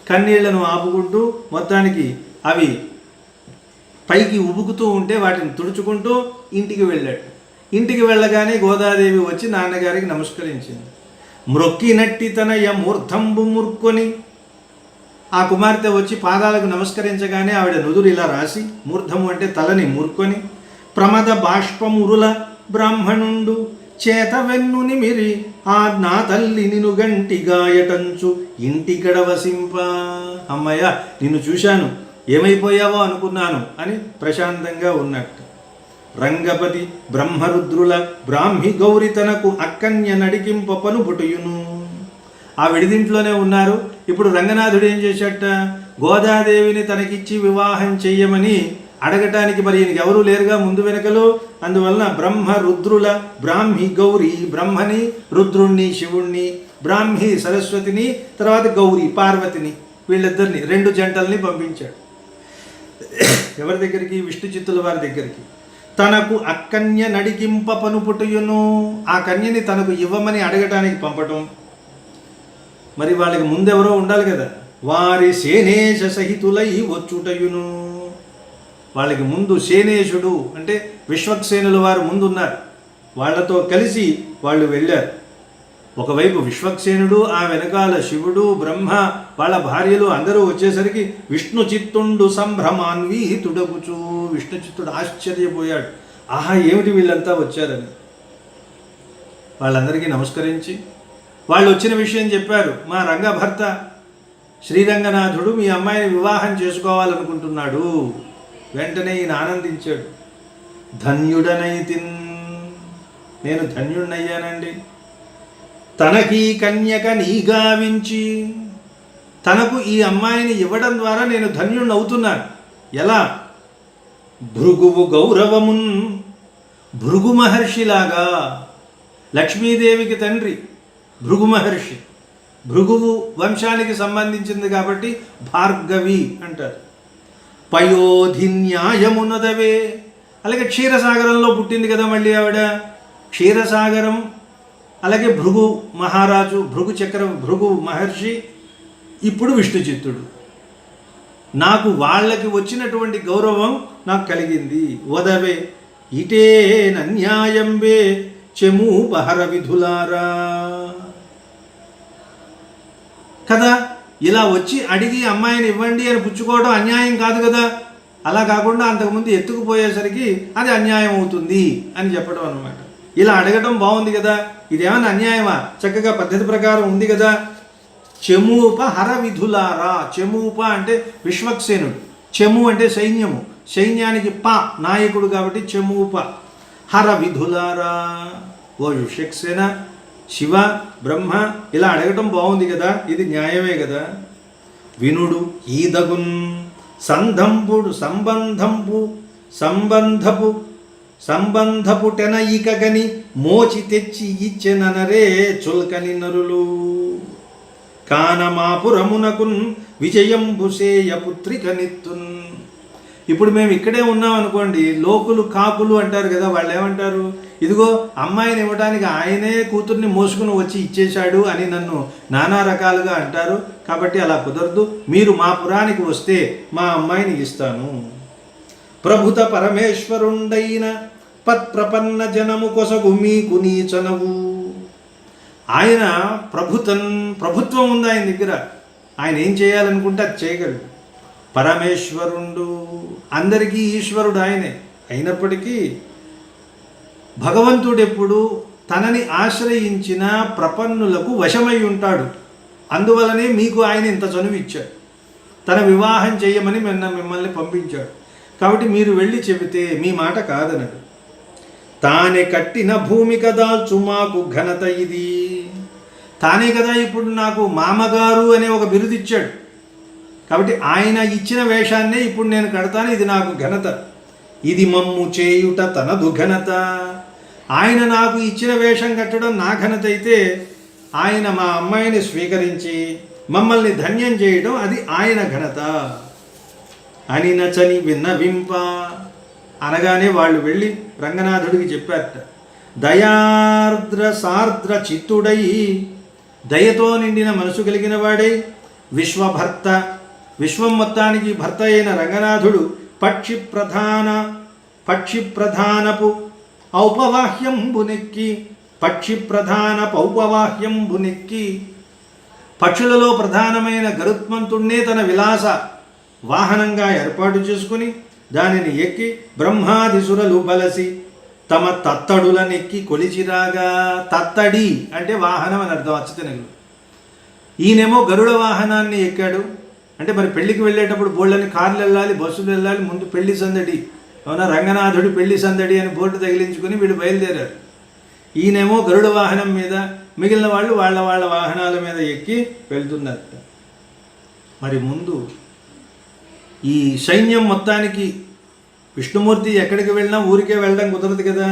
కన్నీళ్లను ఆపుకుంటూ మొత్తానికి అవి పైకి ఉబుకుతూ ఉంటే వాటిని తుడుచుకుంటూ ఇంటికి వెళ్ళాడు. ఇంటికి వెళ్ళగానే గోదాదేవి వచ్చి నాన్నగారికి నమస్కరించింది. మ్రొక్కినట్టి తనయ మూర్ధంబు ముర్కొని, ఆ కుమార్తె వచ్చి పాదాలకు నమస్కరించగానే ఆవిడ నుదురు ఇలా రాసి, మూర్ధము అంటే తలని ముర్కొని, ప్రమద బాష్పమురుల బ్రాహ్మణుండు చేత వెన్నుని మిరి ఆ నా తల్లి నిను గంటి గాయటంచు ఇంటికడ వసింప, అమ్మయ్య నిన్ను చూశాను ఏమైపోయావో అనుకున్నాను అని ప్రశాంతంగా ఉన్నట్టు. రంగపతి బ్రహ్మరుద్రుల బ్రాహ్మి గౌరి తనకు అక్కన్య నడికింప పనుబుటయును, ఆ విడిదింట్లోనే ఉన్నారు. ఇప్పుడు రంగనాథుడు ఏం చేశాట, గోదాదేవిని తనకిచ్చి వివాహం చెయ్యమని అడగటానికి మరి ఈయనకి ఎవరూ లేరుగా ముందు వెనకలు. అందువలన బ్రహ్మ రుద్రుల బ్రాహ్మి గౌరి, బ్రహ్మని రుద్రుణ్ణి శివుణ్ణి, బ్రాహ్మి సరస్వతిని, తర్వాత గౌరి పార్వతిని, వీళ్ళిద్దరిని 2 జంటల్ని పంపించాడు. ఎవరి దగ్గరికి? విష్ణు చిత్తుల వారి దగ్గరికి. తనకు అక్కన్య నడికింప పనుపుటయును, ఆ కన్యని తనకు ఇవ్వమని అడగటానికి పంపటం. మరి వాళ్ళకి ముందెవరో ఉండాలి కదా, వారి సేనేశ సహితులై వచ్చుటయును, వాళ్ళకి ముందు సేనేశుడు అంటే విశ్వక్సేనుల వారు ముందున్నారు, వాళ్లతో కలిసి వాళ్ళు వెళ్ళారు. ఒకవైపు విశ్వక్సేనుడు, ఆ వెనకాల శివుడు, బ్రహ్మ, వాళ్ళ భార్యలు అందరూ వచ్చేసరికి విష్ణు చిత్తుండు సంభ్రమాన్వీతుడగుచు, విష్ణు చిత్తుడు ఆశ్చర్యపోయాడు, ఆహా ఏమిటి వీళ్ళంతా వచ్చారని. వాళ్ళందరికీ నమస్కరించి వాళ్ళు వచ్చిన విషయం చెప్పారు. మా రంగభర్త శ్రీరంగనాథుడు మీ అమ్మాయిని వివాహం చేసుకోవాలనుకుంటున్నాడు. వెంటనే ఈయన ఆనందించాడు. ధన్యుడనైతిన్, నేను ధన్యుడినయ్యానండి. తనకి కన్యక నీగావించి, తనకు ఈ అమ్మాయిని ఇవ్వడం ద్వారా నేను ధన్యుడిని అవుతున్నాను. ఎలా? భృగువు గౌరవమున్, భృగు మహర్షిలాగా, లక్ష్మీదేవికి తండ్రి భృగు మహర్షి, భృగువు వంశానికి సంబంధించింది కాబట్టి భార్గవి అంటారు. పయోధిన్యాయమునదవే, అలాగే క్షీరసాగరంలో పుట్టింది కదా మళ్ళీ ఆవిడ, క్షీరసాగరం. అలాగే భృగు మహారాజు, భృగు మహర్షి, ఇప్పుడు విష్ణు చిత్తుడు. నాకు వాళ్ళకి వచ్చినటువంటి గౌరవం నాకు కలిగింది. వదవే ఇటే నన్యాయంబే చెము బహర విధులారా కదా, ఇలా వచ్చి అడిగి అమ్మాయిని ఇవ్వండి అని పుచ్చుకోవడం అన్యాయం కాదు కదా. అలా కాకుండా అంతకుముందు ఎత్తుకుపోయేసరికి అది అన్యాయం అవుతుంది అని చెప్పడం అన్నమాట. ఇలా అడగడం బాగుంది కదా, ఇదేమన్నా అన్యాయమా? చక్కగా పద్ధతి ప్రకారం ఉంది కదా. చెమూప హర విధులారా, చెమూప అంటే విశ్వక్సేనుడు, చెము అంటే సైన్యము, సైన్యానికి నాయకుడు కాబట్టి చెమూప. హర విధులారా, ఓ విశ్వక్సేన, శివ, బ్రహ్మ, ఇలా అడగటం బాగుంది కదా, ఇది న్యాయమే కదా. వినుడు ఈదగున్ సంబంధపు టెనయికగని మోచి తెచ్చి ఇచ్చెననరే చుల్కని నరులు. కానమాపురమునకున్ విజయంబుసేయ పుత్రికనిత్తున్. ఇప్పుడు మేము ఇక్కడే ఉన్నాం అనుకోండి, లోకులు కాకులు అంటారు కదా, వాళ్ళు ఏమంటారు, ఇదిగో అమ్మాయిని ఇవ్వడానికి ఆయనే కూతుర్ని మోసుకుని వచ్చి ఇచ్చేశాడు అని నన్ను నానా రకాలుగా అంటారు. కాబట్టి అలా కుదరదు, మీరు మా పురానికి వస్తే మా అమ్మాయిని ఇస్తాను. ప్రభుత పరమేశ్వరుండైన పత్ప్రపన్న జనము కొసగు మీకు నీచనవు. ఆయన ప్రభుత్వం ఉంది ఆయన దగ్గర, ఆయన ఏం చేయాలనుకుంటే అది చేయగలడు. పరమేశ్వరుండు, అందరికీ ఈశ్వరుడు ఆయనే. అయినప్పటికీ భగవంతుడెప్పుడు తనని ఆశ్రయించిన ప్రపన్నులకు వశమై ఉంటాడు. అందువలనే మీకు ఆయన ఇంత చనువు ఇచ్చాడు, తన వివాహం చేయమని మిమ్మల్ని పంపించాడు. కాబట్టి మీరు వెళ్ళి చెబితే మీ మాట కాదనడు. తానే కట్టిన భూమి కదాల్చు మాకు ఘనత ఇది. తానే కదా ఇప్పుడు నాకు మామగారు అనే ఒక బిరుదు ఇచ్చాడు. కాబట్టి ఆయన ఇచ్చిన వేషాన్నే ఇప్పుడు నేను కడతాను, ఇది నాకు ఘనత. ఇది మమ్ము చేయుట తనదు ఘనత. ఆయన నాకు ఇచ్చిన వేషం కట్టడం నా ఘనత అయితే, ఆయన మా అమ్మాయిని స్వీకరించి మమ్మల్ని ధన్యం చేయడం అది ఆయన ఘనత అని నచని విన్నవింప అనగానే వాళ్ళు వెళ్ళి రంగనాథుడికి చెప్పారట. దయార్ద్ర సార్ద్ర చిత్తుడై, దయతో నిండిన మనసు కలిగిన వాడై, విశ్వభర్త, విశ్వం మొత్తానికి భర్త అయిన రంగనాథుడు పక్షి ప్రధానపు ఔపవాహ్యంబునెక్కి, పక్షి ప్రధాన పౌపవాహ్యంబునెక్కి, పక్షులలో ప్రధానమైన గరుత్మంతుణ్ణే తన విలాస వాహనంగా ఏర్పాటు చేసుకుని దానిని ఎక్కి బ్రహ్మాదిసురలు బలసి తమ తత్తడులనెక్కి కొలిచిరాగా. తత్తడి అంటే వాహనం అని అర్థం అచ్చతెనగులు. ఈయనేమో గరుడ వాహనాన్ని ఎక్కాడు. అంటే మరి పెళ్లికి వెళ్ళేటప్పుడు బోళ్ళని కార్లు వెళ్ళాలి, బస్సులు వెళ్ళాలి, ముందు పెళ్లి సందడి, అవునా, రంగనాథుడి పెళ్లి సందడి అని బోర్డు తగిలించుకుని వీళ్ళు బయలుదేరారు. ఈయనేమో గరుడ వాహనం మీద, మిగిలిన వాళ్ళు వాళ్ళ వాళ్ళ వాహనాల మీద ఎక్కి వెళ్తున్నారు. మరి ముందు ఈ సైన్యం మొత్తానికి విష్ణుమూర్తి ఎక్కడికి వెళ్ళినా ఊరికే వెళ్ళడం కుదరదు కదా.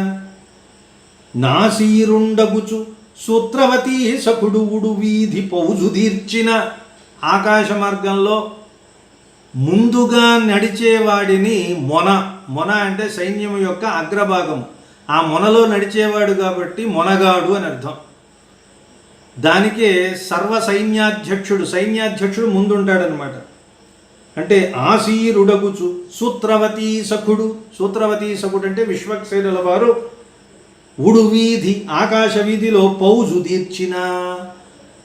నాసీరుండగుచు సూత్రవతీ సకుడు ఉడు వీధి పౌజు తీర్చిన, ఆకాశ మార్గంలో ముందుగా నడిచేవాడిని మొన అంటే సైన్యం యొక్క అగ్రభాగము, ఆ మొనలో నడిచేవాడు కాబట్టి మొనగాడు అని అర్థం. దానికే సర్వ సైన్యాధ్యక్షుడు ముందుంటాడనమాట. అంటే ఆసీరుడగుచు సూత్రవతీ సఖుడు అంటే విశ్వక్సేనుల వారు ఉడు వీధి, ఆకాశ వీధిలో పౌజు తీర్చిన.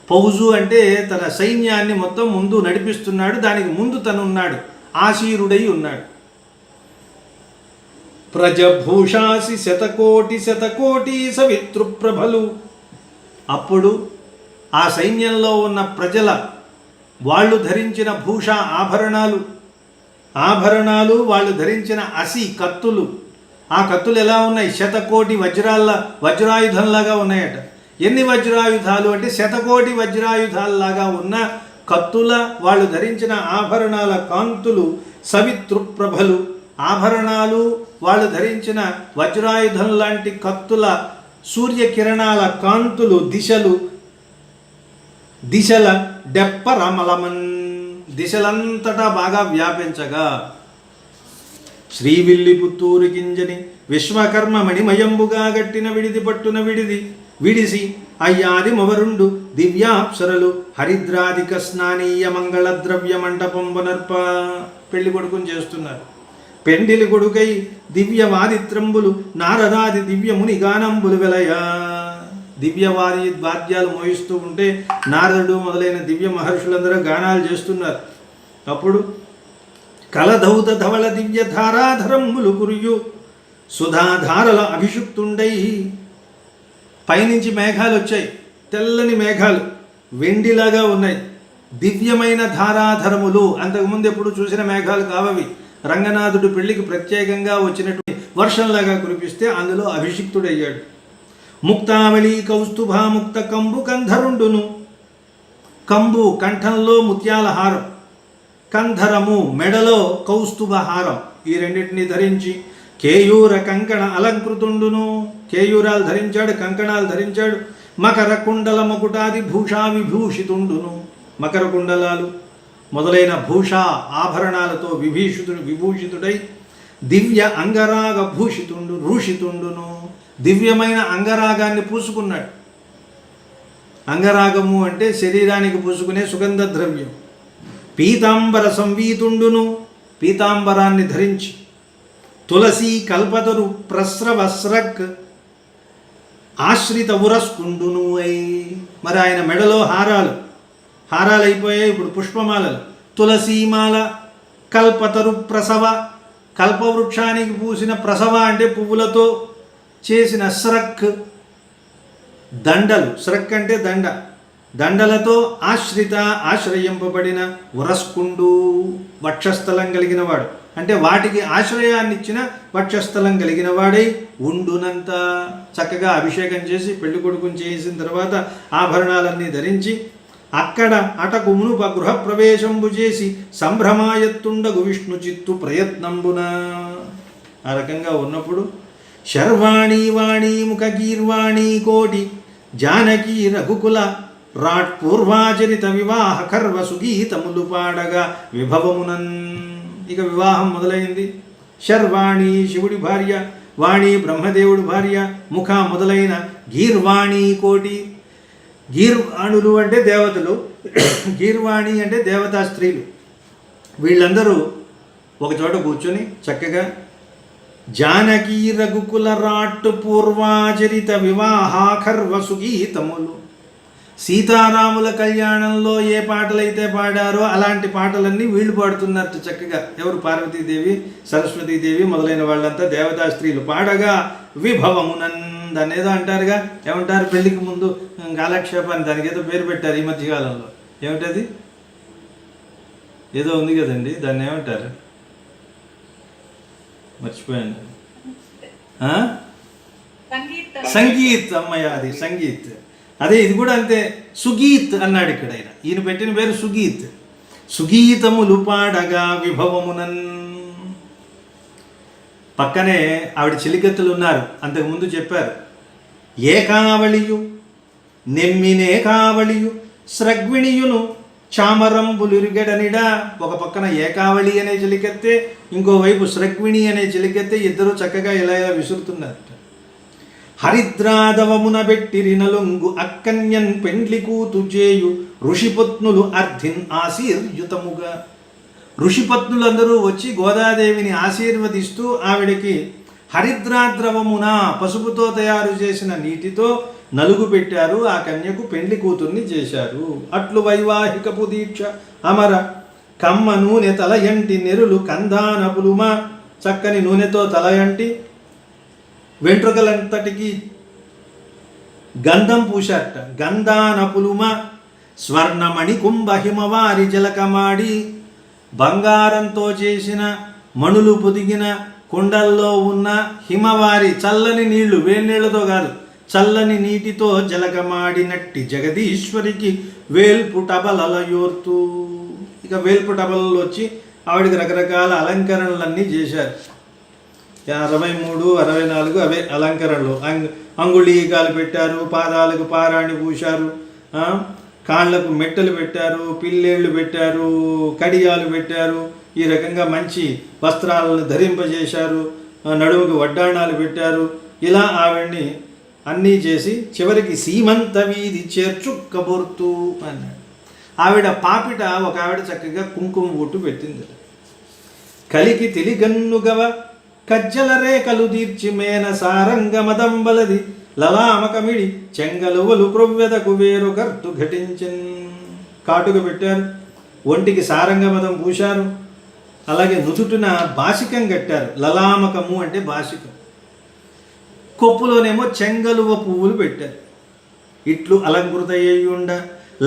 పౌజు అంటే తన సైన్యాన్ని మొత్తం ముందు నడిపిస్తున్నాడు, దానికి ముందు తను ఉన్నాడు, ఆసీరుడై ఉన్నాడు. ప్రజభూషాసి శతకోటి సవితృప్రభలు. అప్పుడు ఆ సైన్యంలో ఉన్న ప్రజల వాళ్ళు ధరించిన భూష ఆభరణాలు, వాళ్ళు ధరించిన కత్తులు, ఆ కత్తులు ఎలా ఉన్నాయి? శతకోటి వజ్రాయుధంలాగా ఉన్నాయట. ఎన్ని వజ్రాయుధాలు అంటే శతకోటి వజ్రాయుధాల్లాగా ఉన్న కత్తుల, వాళ్ళు ధరించిన ఆభరణాల కాంతులు సవితృప్రభలు. ఆభరణాలు, వాళ్ళు ధరించిన వజ్రాయుధం లాంటి కత్తుల సూర్యకిరణాల కాంతులు దిశల డెప్పరమలమన్, దిశలంతటా బాగా వ్యాపించగా. శ్రీవిల్లి పుత్తూరు గింజని విశ్వకర్మ మణిమయంబుగా గట్టిన విడిది పట్టున విడిసి అయ్యాది మొవరుండు దివ్యాప్సరలు హరిద్రాధిక స్నానీయ మంగళ ద్రవ్య మంటపం పునర్ప. పెళ్లి కొడుకుని చేస్తున్నారు. పెండిలి కొడుకై దివ్యవాదిత్రంబులు నారదాది దివ్యముని గానంబులు వెలయ. వాద్యాలు మోయిస్తూ ఉంటే నారదుడు మొదలైన దివ్య మహర్షులందరూ గానాలు చేస్తున్నారు. అప్పుడు కలధౌత ధవళ దివ్య ధారాధరంబులు కురియు సుధాధారల అభిషుక్తుండై. పైనుంచి మేఘాలు వచ్చాయి, తెల్లని మేఘాలు వెండిలాగా ఉన్నాయి, దివ్యమైన ధారాధరములు. అంతకుముందు ఎప్పుడు చూసిన మేఘాలు కావవి. రంగనాథుడు పెళ్లికి ప్రత్యేకంగా వచ్చినటువంటి వర్షంలాగా కురిపిస్తే అందులో అభిషిక్తుడయ్యాడు. ముక్తావళి కౌస్తుభాముక్త కంబు కంధరుండును. కంబు కంఠంలో ముత్యాల హారం, కంధరము మెడలో కౌస్తుభ హారం, ఈ రెండింటిని ధరించి కేయూర కంకణ అలంకృతుండును. కేయూరాలు ధరించాడు, కంకణాలు ధరించాడు. మకర కుండల మకుటాది భూషా విభూషితుండును. మకర కుండలాలు మొదలైన భూషా ఆభరణాలతో విభూషితుడై దివ్య అంగరాగ రూషితుండును. దివ్యమైన అంగరాగాన్ని పూసుకున్నాడు. అంగరాగము అంటే శరీరానికి పూసుకునే సుగంధ ద్రవ్యం. పీతాంబర సంవీతుండును, పీతాంబరాన్ని ధరించి. తులసి కల్పతరు ప్రస్రవస్రక్ ఆశ్రిత ఉరస్కుండును అయి. మరి ఆయన మెడలో హారాలు అయిపోయాయి, ఇప్పుడు పుష్పమాలలు. తులసీమాల, కల్పతరు ప్రసవ, కల్పవృక్షానికి పూసిన ప్రసవ అంటే పువ్వులతో చేసిన స్రక్, దండలు. స్రక్ అంటే దండ, దండలతో ఆశ్రయింపబడిన ఉరస్కుండు, వక్షస్థలం కలిగిన వాడు, అంటే వాటికి ఆశ్రయాన్ని ఇచ్చిన వక్షస్థలం కలిగిన వాడై ఉండునంత. చక్కగా అభిషేకం చేసి పెళ్లి కొడుకుని చేసిన తర్వాత ఆభరణాలన్నీ ధరించి అక్కడ అటకు మునుప గృహప్రవేశంబు చేసి సంభ్రమాయత్తుండగు విష్ణు చిత్తు ప్రయత్నంబున. ఆ రకంగా ఉన్నప్పుడు శర్వాణి వాణి ముఖ గీర్వాణి కోటి జానకి రఘుకుల రాట్ పూర్వాచరిత వివాహ కర్వ సుగీతములు పాడగా విభవమునన్. ఇక వివాహం మొదలైంది. శర్వాణి శివుడి భార్య, వాణి బ్రహ్మదేవుడి భార్య, ముఖ మొదలైన గీర్వాణి కోటి. గీర్వాణులు అంటే దేవతలు, గీర్వాణి అంటే దేవతా స్త్రీలు. వీళ్ళందరూ ఒకచోట కూర్చొని చక్కగా జానకీ రఘుకుల రాట్ పూర్వాచరిత వివాహాఖర్వ సుగీతములు, సీతారాముల కళ్యాణంలో ఏ పాటలైతే పాడారో అలాంటి పాటలన్నీ వీళ్ళు పాడుతున్నట్టు చక్కగా. ఎవరు? పార్వతీదేవి, సరస్వతీదేవి మొదలైన వాళ్ళంతా దేవతా స్త్రీలు పాడగా విభవమునన్. దాన్ని ఏదో అంటారుగా, ఏమంటారు పెళ్లికి ముందు కాలక్షేపాన్ని, దానికి ఏదో పేరు పెట్టారు ఈ మధ్యకాలంలో. ఏమిటది? ఏదో ఉంది కదండి, దాన్ని ఏమంటారు? మర్చిపోయాను. సంగీత్. అమ్మయ్య, అది సంగీత్. అదే ఇది కూడా అంతే. సుగీత్ అన్నాడు ఇక్కడ ఆయన. ఈయన పెట్టిన పేరు సుగీత్. సుగీతములు పాడగా విభవమునన్. పక్కనే ఆవిడ చెలికత్తులు ఉన్నారు, అంతకుముందు చెప్పారు. ఏకావళియు నెమ్మినేకావళియు స్రగ్విణియును చామరంబులిరుగెడనిడా. ఒక పక్కన ఏకావళి అనే చెలికెత్తే, ఇంకోవైపు స్రగ్విణి అనే చెలికెత్తే, ఇద్దరు చక్కగా ఇలా ఇలా విసురుతున్నారట. హరిద్రాదవమున బెట్టిరి నలుంగు అక్కన్యన్ పెండ్లి కూతు చేయు ఋషిపత్నులు అర్ధిన్ ఆశీర్యుతముగా. ఋషిపత్నులందరూ వచ్చి గోదాదేవిని ఆశీర్వదిస్తూ ఆవిడకి హరిద్రాద్రవమున పసుపుతో తయారు చేసిన నీటితో నలుగు పెట్టారు. ఆ కన్యకు పెండ్లి కూతుర్ని చేశారు. అట్లు వైవాహికపు దీక్ష అమర కమ్మ నూనె తలయంటి నెరులు కందానపులుమ. చక్కని నూనెతో తలయంటి వెంట్రుకలంతటికి గంధం పూశారట. గంధానపులుమ స్వర్ణమణి కుంభ హిమవారి జలకమాడి. బంగారంతో చేసిన మణులు పొదిగిన కుండల్లో ఉన్న హిమవారి చల్లని నీళ్లు, వేణీళ్లతో కాదు, చల్లని నీటితో జలకమాడినట్టి జగదీశ్వరికి వేల్పుటబలలయోర్తు. ఇక వేల్పుటబలలో వచ్చి ఆవిడికి రకరకాల అలంకరణలన్నీ చేశారు. 63, 64 అవే అలంకరణలు. అంగుళీకాలు పెట్టారు, పాదాలకు పారాణి పూశారు, కాళ్లకు మెట్టలు పెట్టారు, పిల్లేళ్ళు పెట్టారు, కడియాలు పెట్టారు. ఈ రకంగా మంచి వస్త్రాలను ధరింపజేశారు, నడుముకు వడ్డాణాలు పెట్టారు. ఇలా ఆవిడ్ని అన్నీ చేసి చివరికి సీమంత వీధి చేర్చు కబుర్తూ అన్నాడు. ఆవిడ పాపిట ఒక ఆవిడ చక్కగా కుంకుమ బొట్టు పెట్టింది. కలికి తెలిగన్నుగవ కజ్జల రేఖలు దీర్చి మేన సారంగ మదంబలది లలామకమిడి చెంగలువలు క్రొవ్వెదకు వేరు కర్తు ఘటించిన్. కాటుక పెట్టారు, ఒంటికి సారంగమదం పూశారు, అలాగే నుదుటిన బాసికం కట్టారు. లలామకము అంటే బాసికం. కొప్పులోనేమో చెంగలువ పువ్వులు పెట్టారు. ఇట్లు అలంకృతయ్యుండ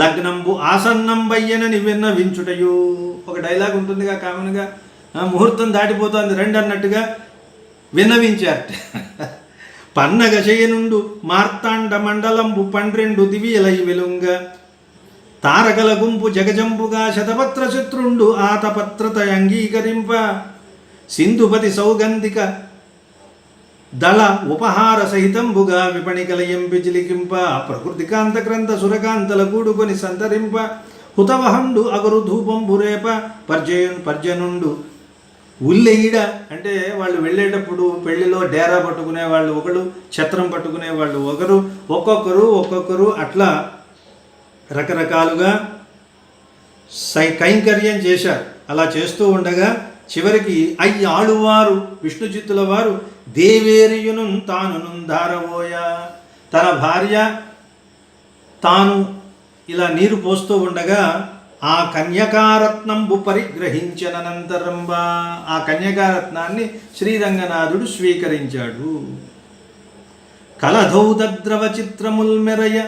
లగ్నంబు ఆసన్నంబయ్యనని విన్నవించుటయు. ఒక డైలాగ్ ఉంటుందిగా కామన్గా, ముహూర్తం దాటిపోతుంది రండి అన్నట్టుగా విన్నవించారట. పన్నగశయనుండు మార్తాండ మండలంబు 12 దివియలై వెలుంగ తారకల గుంపు జగజంపుగా శతపత్ర శత్రుండు ఆతపత్రత అంగీకరింప సింధుపతి సౌగంధిక దళ ఉపహార సహితంబుగా విపణికలయంపి చిలికింప ప్రకృతి కాంతక్రంత సురకాంతల కూడుకొని సంతరింప హుతవహండు అగరు ధూపంబురేప పర్జనుండు ఉల్లెయిడ. అంటే వాళ్ళు వెళ్ళేటప్పుడు పెళ్లిలో డేరా పట్టుకునే వాళ్ళు ఒకరు, ఛత్రం పట్టుకునే వాళ్ళు ఒకరు, ఒక్కొక్కరు అట్లా రకరకాలుగా కైంకర్యం చేశారు. అలా చేస్తూ ఉండగా చివరికి అయ్యాళువారు విష్ణుచిత్తుల వారు దేవేరియును తాను ధారవోయ. తన భార్య తాను ఇలా నీరు పోస్తూ ఉండగా ఆ కన్యకారత్నంబు పరిగ్రహించనంతరంబా. ఆ కన్యకారత్నాన్ని శ్రీరంగనాథుడు స్వీకరించాడు. కలధౌద్రవ చిత్రముల్ మెరయ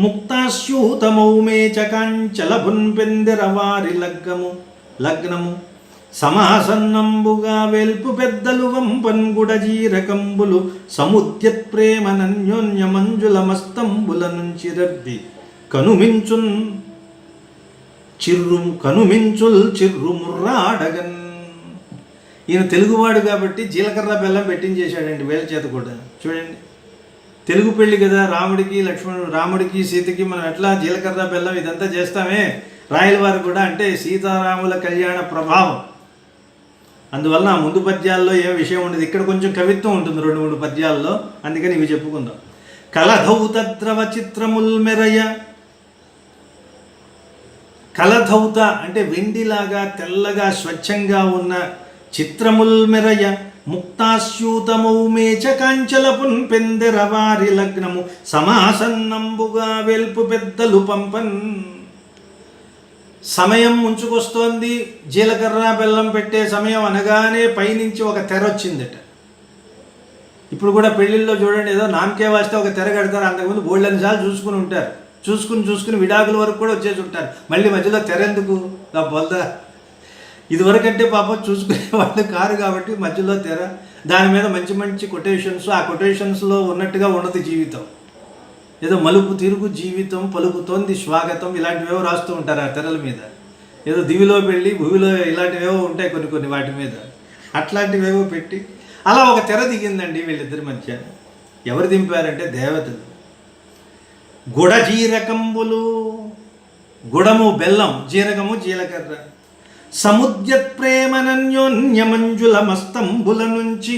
ముక్తాస్యూతమౌ మేచకాంచలభున్పెందెరవారి లగ్నము సమాసన్నంబుగా వెల్పు పెద్దలు వంపన్గుడజీరకంబులు సముద్యత్ప్రేమనన్యోన్యమంజుల మస్తంబుల నుంచి రద్ది కనుమించుల్ చిర్రుముర్రాడగన్. ఈయన తెలుగువాడు కాబట్టి జీలకర్ర బెల్లం పెట్టించేశాడండి వేల చేత కూడా. చూడండి, తెలుగు పెళ్ళి కదా, రాముడికి సీతకి మనం ఎట్లా జీలకర్ర బెల్లం ఇదంతా చేస్తామే, రాయల వారు కూడా అంటే సీతారాముల కళ్యాణ ప్రభావం. అందువల్ల ఆ ముందు పద్యాల్లో ఏ విషయం ఉండదు, ఇక్కడ కొంచెం కవిత్వం ఉంటుంది 2-3 పద్యాల్లో, అందుకని ఇవి చెప్పుకుందాం. కలధౌతద్రవ చిత్రముల్ మెరయ, కలధౌత అంటే వెండిలాగా తెల్లగా స్వచ్ఛంగా ఉన్న చిత్రముల్ మెరయ ముక్తాస్యూతమౌ మేచకాంచలపున్ పెందెరవారి లగ్నము సమాసన్నంబుగా వెల్పు పెద్దలు పంపన్. సమయం ముంచుకొస్తోంది, జీలకర్ర బెల్లం పెట్టే సమయం అనగానే పైనుంచి ఒక తెర వచ్చిందట. ఇప్పుడు కూడా పెళ్ళిళ్ళలో చూడండి, ఏదో నామకే వాస్తే ఒక తెర కడతారు, అంతకుముందు బోల్డెన్ని సార్లు చూసుకుని ఉంటారు, చూసుకుని విడాకుల వరకు కూడా వచ్చేసి ఉంటారు. మళ్ళీ మధ్యలో తెర ఎందుకు బొల్దా? ఇదివరకంటే పాపం చూసుకునే వాళ్ళు కారు కాబట్టి మధ్యలో తెర, దాని మీద మంచి మంచి కొటేషన్స్, ఆ కొటేషన్స్లో ఉన్నట్టుగా ఉన్నది జీవితం, ఏదో మలుపు తిరుగు జీవితం పలుకుతోంది స్వాగతం, ఇలాంటివేవో రాస్తూ ఉంటారు ఆ తెరల మీద. ఏదో దివిలో పెళ్ళి భూమిలో ఇలాంటివేవో ఉంటాయి కొన్ని వాటి మీద, అట్లాంటివేవో పెట్టి అలా ఒక తెర దిగిందండి వీళ్ళిద్దరి మధ్య. ఎవరు దింపారంటే దేవతలు. గుడ జీరకంబులు, గుడము బెల్లం, జీరకము జీలకర్ర, సముద్యత్ప్రేమనన్యోన్యమంజుల మస్తంబుల నుంచి.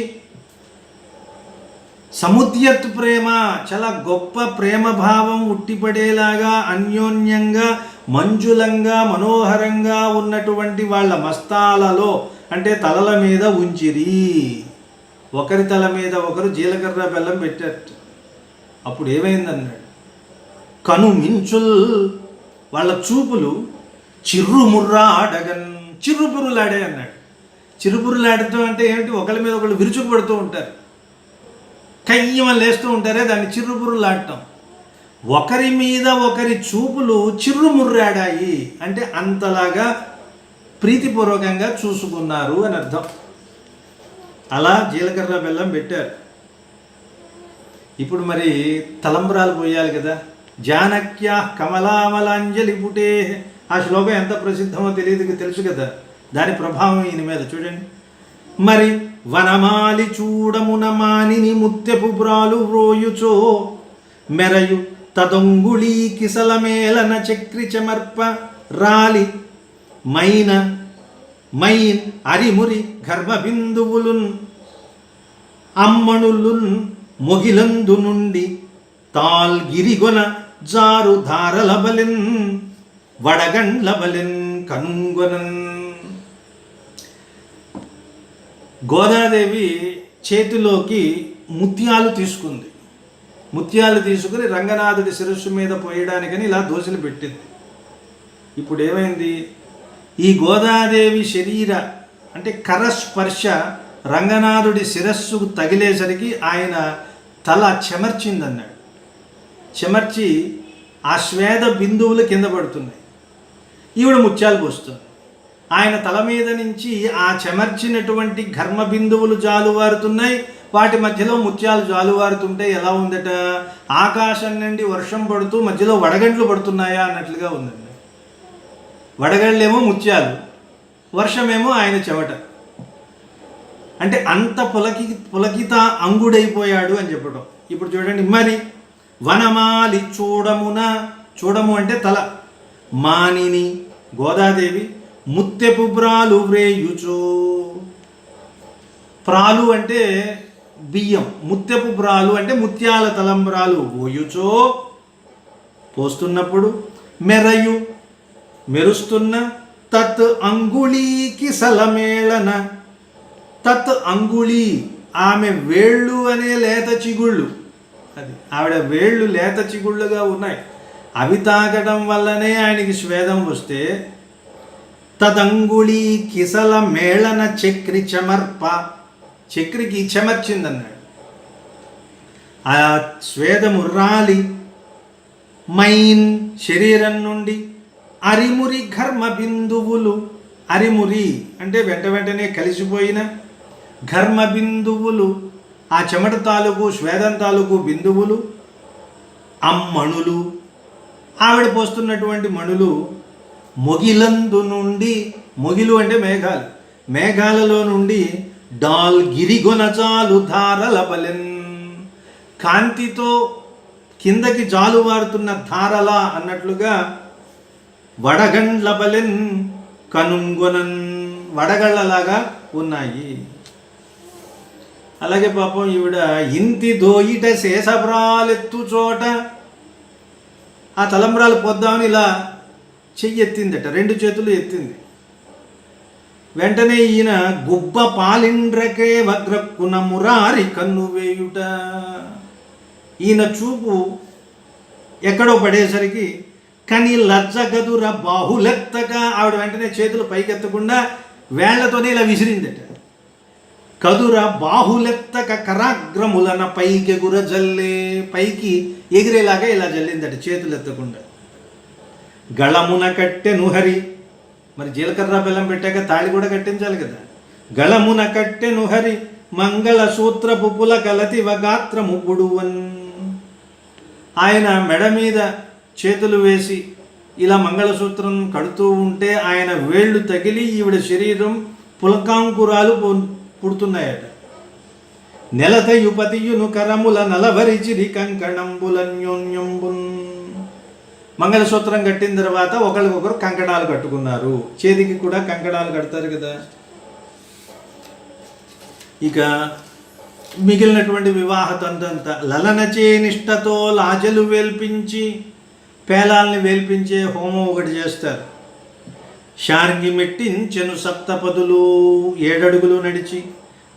సముద్యత్ ప్రేమ, చాలా గొప్ప ప్రేమ భావం ఉట్టిపడేలాగా అన్యోన్యంగా మంజులంగా మనోహరంగా ఉన్నటువంటి వాళ్ళ మస్తాలలో అంటే తలల మీద ఉంచిరి. ఒకరి తల మీద ఒకరు జీలకర్ర బెల్లం పెట్టారు. అప్పుడు ఏమైందన్నాడు, కనుమించుల్ వాళ్ళ చూపులు చిర్రుముర్రాడగన్, చిర్రుపురులాడే అన్నాడు. చిరుపురులాడటం అంటే ఏమిటి, ఒకరి మీద ఒకళ్ళు విరుచుకుపడుతూ ఉంటారు, కయ్యమని లేస్తూ ఉంటారే, దాన్ని చిర్రుపురులాడటం. ఒకరి మీద ఒకరి చూపులు చిర్రుముర్రాడాయి అంటే అంతలాగా ప్రీతిపూర్వకంగా చూసుకున్నారు అని అర్థం. అలా జీలకర్ర బెల్లం పెట్టారు. ఇప్పుడు మరి తలంబ్రాలు పోయాలి కదా. జానక్యా కమలామలాంజలి పుటే, ఆ శ్లోకం ఎంత ప్రసిద్ధమో తెలుసు కదా, దాని ప్రభావం ఈయన మీద చూడండి. మరి వనమాలి చూడమున మానిని ముత్యపు బ్రాలు వ్రోయుచో మెరయు తదొంగుళీ కిసలమేలన చక్రి చమర్ప రాలి మైన్ అరిమురి గర్భబిందువులున్ అమ్మణులున్ మొగిలందు నుండి తాల్గిరిగొన జారు ధారలబలిన్ వడగండ్లబలిన్ కనుంగొనన్. గోదాదేవి చేతిలోకి ముత్యాలు తీసుకుంది. ముత్యాలు తీసుకుని రంగనాథుడి శిరస్సు మీద పోయడానికని ఇలా దోశలు పెట్టింది. ఇప్పుడు ఏమైంది, ఈ గోదాదేవి శరీర అంటే కరస్పర్శ రంగనాథుడి శిరస్సుకు తగిలేసరికి ఆయన తల చెమర్చిందన్నాడు. చెమర్చి ఆ శ్వేత బిందువులు కింద పడుతున్నాయి. ఈవిడ ముత్యాలు పోస్తుంది. ఆయన తల మీద నుంచి ఆ చెమర్చినటువంటి ఘర్మ బిందువులు జాలువారుతున్నాయి. వాటి మధ్యలో ముత్యాలు జాలువారుతుంటే ఎలా ఉందట, ఆకాశం నుండి వర్షం పడుతూ మధ్యలో వడగండ్లు పడుతున్నాయా అన్నట్లుగా ఉందండి. వడగళ్ళేమో ముత్యాలు, వర్షమేమో ఆయన చెమట. అంటే అంత పులకిత అంగుడైపోయాడు అని చెప్పడం. ఇప్పుడు చూడండి, మరి వనమాలి చూడము అంటే తల, మానిని గోదాదేవి ముత్యపు బ్రాలు వ్రేయుచు, ప్రాలు అంటే బియ్యం, ముత్యపు బ్రాలు అంటే ముత్యాల తలంబ్రాలు ఓయుచో పోస్తున్నప్పుడు మెరుస్తున్న తత్ అంగుళీకి సలమేళన. తత్ అంగుళీ ఆమె వేళ్ళు అనే లేత చిగుళ్ళు, అది ఆవిడ వేళ్ళు లేత చిగుళ్ళుగా ఉన్నాయి. అవి తాకడం వల్లనే ఆయనకి స్వేదం వస్తే తదంగుళీ కిసల మేళన చక్రి చమర్ప, చక్రికి చెమర్చిందన్నాడు. ఆ స్వేదము రాలి మైన్ శరీరం నుండి అరిమురి ఘర్మ బిందువులు, అరిమురి అంటే వెంట వెంటనే కలిసిపోయిన ఘర్మ బిందువులు, ఆ చెమట తాలూకు స్వేదం తాలూకు బిందువులు, అమ్మణులు ఆవిడ పోస్తున్నటువంటి మణులు, మొగిలందు నుండి, మొగిలు అంటే మేఘాలు, మేఘాలలో నుండి డాల్ గిరిగొనచాలు ధారల బలెన్, కాంతితో కిందకి జాలువారుతున్న ధారల అన్నట్లుగా వడగండ్ల బలెన్ కనుంగొనన్, వడగళ్ళలాగా ఉన్నాయి. అలాగే పాపం ఈవిడ ఇంతి దోయిట శేషభ్రాలెత్తు చోట, ఆ తలంబ్రాలు పొద్దామని ఇలా చెయ్యి ఎత్తిందట, 2 చేతులు ఎత్తింది. వెంటనే ఈయన గుబ్బ పాలిండ్రకే వగ్రక్కున మురారి కన్ను వేయుట, ఈయన చూపు ఎక్కడో పడేసరికి కని లజ్జగదుర బాహులెత్తగా, ఆవిడ వెంటనే చేతులు పైకెత్తకుండా వేళ్లతోనే ఇలా విసిరిందట. కదుర బాహులెత్తక కరాగ్రములన పైకెగుర జల్లే, పైకి ఎగిరేలాగా ఇలా జల్లిందట చేతులు ఎత్తకుండా. గళమున కట్టెను హరి, మరి జీలకర్ర బెల్లం పెట్టాక తాళి కూడా కట్టించాలి కదా. గళమున కట్టెను హరి మంగళ సూత్ర పుపుల కలతి వగాత్రము పొడువన్, ఆయన మెడ మీద చేతులు వేసి ఇలా మంగళసూత్రం కడుతూ ఉంటే ఆయన వేళ్ళు తగిలి ఈవిడ శరీరం పులకాంకురాలు పుడుతున్నాయట. నెలత యుపతియును కరముల నలభరిచిరి కంకణంబులన్యోన్యంబున్, మంగళసూత్రం కట్టిన తర్వాత ఒకరికొకరు కంకణాలు కట్టుకున్నారు, చేతికి కూడా కంకణాలు కడతారు కదా. ఇక మిగిలినటువంటి వివాహ తంతంతా లలనచే నిష్టతో లాజలు వేల్పించి, పేలాల్ని వేల్పించే హోమం ఒకటి చేస్తారు. శార్గి మెట్టించెను సప్తపదులు, 7 అడుగులు నడిచి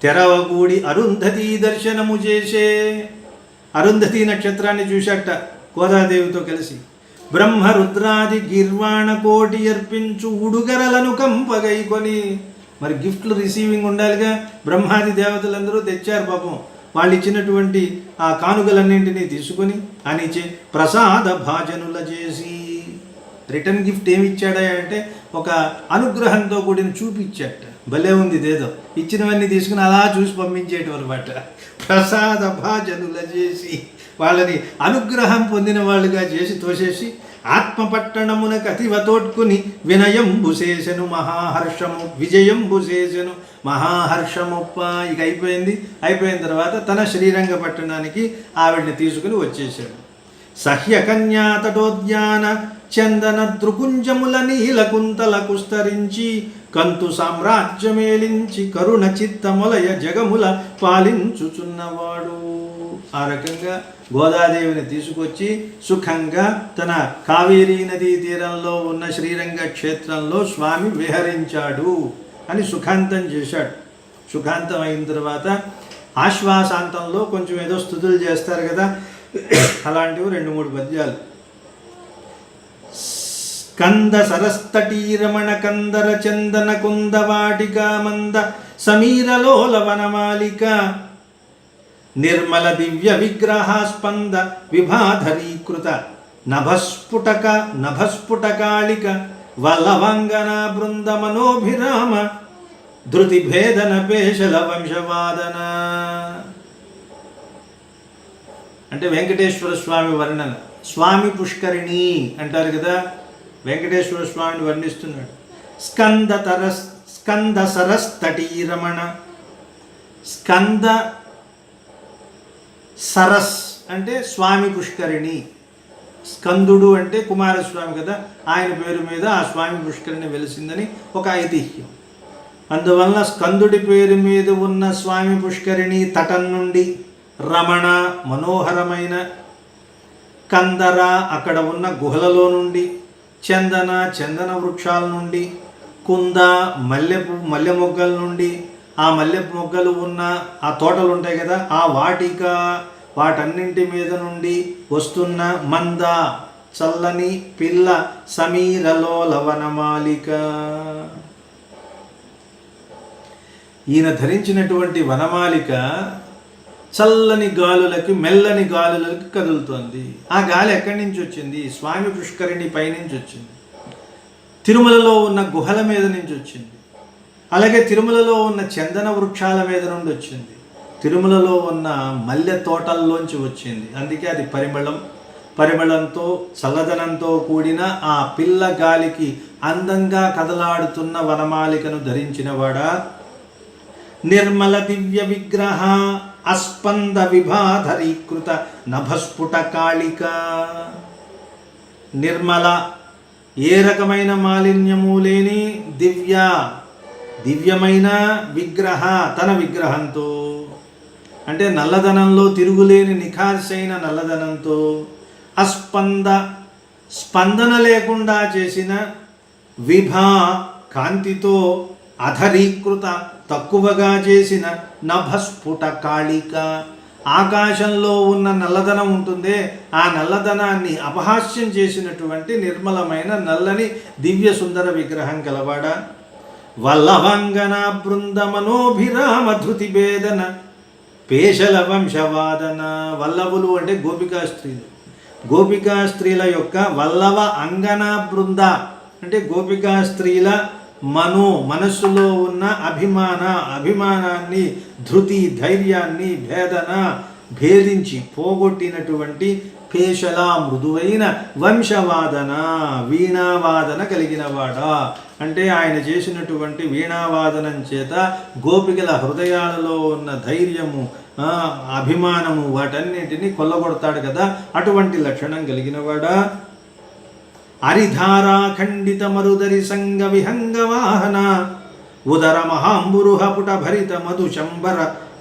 తెరవగూడి అరుంధతి దర్శనము చేసే, అరుంధతి నక్షత్రాన్ని చూశాట గోదాదేవితో కలిసి. బ్రహ్మ రుద్రాది గిర్వాణ కోటి అర్పించు ఉడుగరలను కంపగైకొని, మరి గిఫ్ట్లు రిసీవింగ్ ఉండాలిగా, బ్రహ్మాది దేవతలందరూ తెచ్చారు పాపం, వాళ్ళు ఇచ్చినటువంటి ఆ కానుకలన్నింటినీ తీసుకొని అనిచే ప్రసాద భాజనుల చేసి, రిటర్న్ గిఫ్ట్ ఏమి ఇచ్చాడా అంటే ఒక అనుగ్రహంతో కూడిన చూపిచ్చాట. భలే ఉంది ఇదేదో, ఇచ్చినవన్నీ తీసుకుని అలా చూసి పంపించేయటం అనమాట. ప్రసాద భాజనుల చేసి, వాళ్ళని అనుగ్రహం పొందిన వాళ్ళుగా చేసి తోసేసి ఆత్మపట్టణమున కతివతోడ్కుని వినయంబు చేసెను మహాహర్షము, విజయంబు చేసెను మహాహర్షముప్ప. ఇక అయిపోయిన తర్వాత తన శ్రీరంగ పట్టణానికి ఆవిడ్ని తీసుకుని వచ్చేసాడు. సహ్యకన్యా తటోద్యాన చందన దృకుంజముల నీలకుంతల కుస్తరించి కంతు సామ్రాజ్యమేలించి కరుణ చిత్తములయ జగముల పాలించుచున్నవాడు. ఆ రకంగా గోదాదేవిని తీసుకొచ్చి సుఖంగా తన కావేరీ నదీ తీరంలో ఉన్న శ్రీరంగ క్షేత్రంలో స్వామి విహరించాడు అని సుఖాంతం చేశాడు. సుఖాంతం అయిన తర్వాత ఆశ్వాసాంతంలో కొంచెం ఏదో స్తుతులు చేస్తారు కదా, అలాంటివి 2-3 పద్యాలు. స్కంద సరస్తటీరమణ కందర చందన కుందవాటిక మంద సమీరలోల వనమాలిక నిర్మల దివ్య విగ్రహాస్పంద విభాధరీకృత నభస్ఫుటకాళిక వల్లవంగన బృంద మనోభిరామ ధృతి భేదన పేషల వంశవాదన. అంటే వెంకటేశ్వర స్వామి వర్ణన. స్వామి పుష్కరిణి అంటారు కదా, వెంకటేశ్వర స్వామిని వర్ణిస్తున్నాడు. స్కంద సరస్తటీరమణ, స్కంద సరస్ అంటే స్వామి పుష్కరిణి. స్కందుడు అంటే కుమారస్వామి కదా, ఆయన పేరు మీద ఆ స్వామి పుష్కరిణి వెలిసిందని ఒక ఐతిహ్యం. అందువలన స్కందుడి పేరు మీద ఉన్న స్వామి పుష్కరిణి తటం నుండి రమణ మనోహరమైన, కందర అక్కడ ఉన్న గుహలలో నుండి, చందన వృక్షాల నుండి, కుంద మల్లె మొగ్గల నుండి, ఆ మల్లె మొగ్గలు ఉన్న ఆ తోటలు ఉంటాయి కదా, ఆ వాటిక వాటన్నింటి మీద నుండి వస్తున్న మంద చల్లని పిల్ల సమీరలోల వనమాలిక. ఈయన ధరించినటువంటి వనమాలిక చల్లని గాలులకి మెల్లని గాలులకి కదులుతోంది. ఆ గాలి ఎక్కడి నుంచి వచ్చింది? స్వామి పుష్కరిణి పైనుంచి వచ్చింది, తిరుమలలో ఉన్న గుహల మీద నుంచి వచ్చింది, అలాగే తిరుమలలో ఉన్న చందన వృక్షాల మీద నుండి వచ్చింది, తిరుమలలో ఉన్న మల్లె తోటల్లోంచి వచ్చింది. అందుకే అది పరిమళంతో చల్లదనంతో కూడిన ఆ పిల్ల గాలికి అందంగా కదలాడుతున్న వనమాలికను ధరించినవాడా. నిర్మల దివ్య విగ్రహ అస్పంద విభాధరీకృత నభస్ఫుట కాళిక. నిర్మల, ఏ రకమైన మాలిన్యము లేని దివ్యమైన విగ్రహ, తన విగ్రహంతో అంటే నల్లదనంలో తిరుగులేని నిఖార్సైన నల్లదనంతో, స్పందన లేకుండా చేసిన విభా కాంతితో, అధరీకృత తక్కువగా చేసిన నభస్ఫుట కాళిక. ఆకాశంలో ఉన్న నల్లదనం ఉంటుందే, ఆ నల్లదనాన్ని అపహాస్యం చేసినటువంటి నిర్మలమైన నల్లని దివ్య సుందర విగ్రహం కలవాడ. వల్లభంగన బృంద మనోభిరామ ధృతి భేదన పేషల వంశవాదన. వల్లభులు అంటే గోపికా స్త్రీలు, గోపికా స్త్రీల యొక్క వల్లవ అంగన బృంద అంటే గోపికా స్త్రీల మనస్సులో ఉన్న అభిమానాన్ని, ధృతి, ధైర్యాన్ని భేదించి పోగొట్టినటువంటి పేషల మృదువైన వంశవాదన, వీణావాదన కలిగినవాడా. అంటే ఆయన చేసినటువంటి వీణావాదనం చేత గోపికల హృదయాలలో ఉన్న ధైర్యము, అభిమానము వాటన్నిటిని కొల్లగొడతాడు కదా, అటువంటి లక్షణం కలిగినవాడా. అరిధారా ఖండిత మరుదరి సంగ విహంగ వాహన ఉదర మహాంబురుహ పుట భరిత మధు శంబర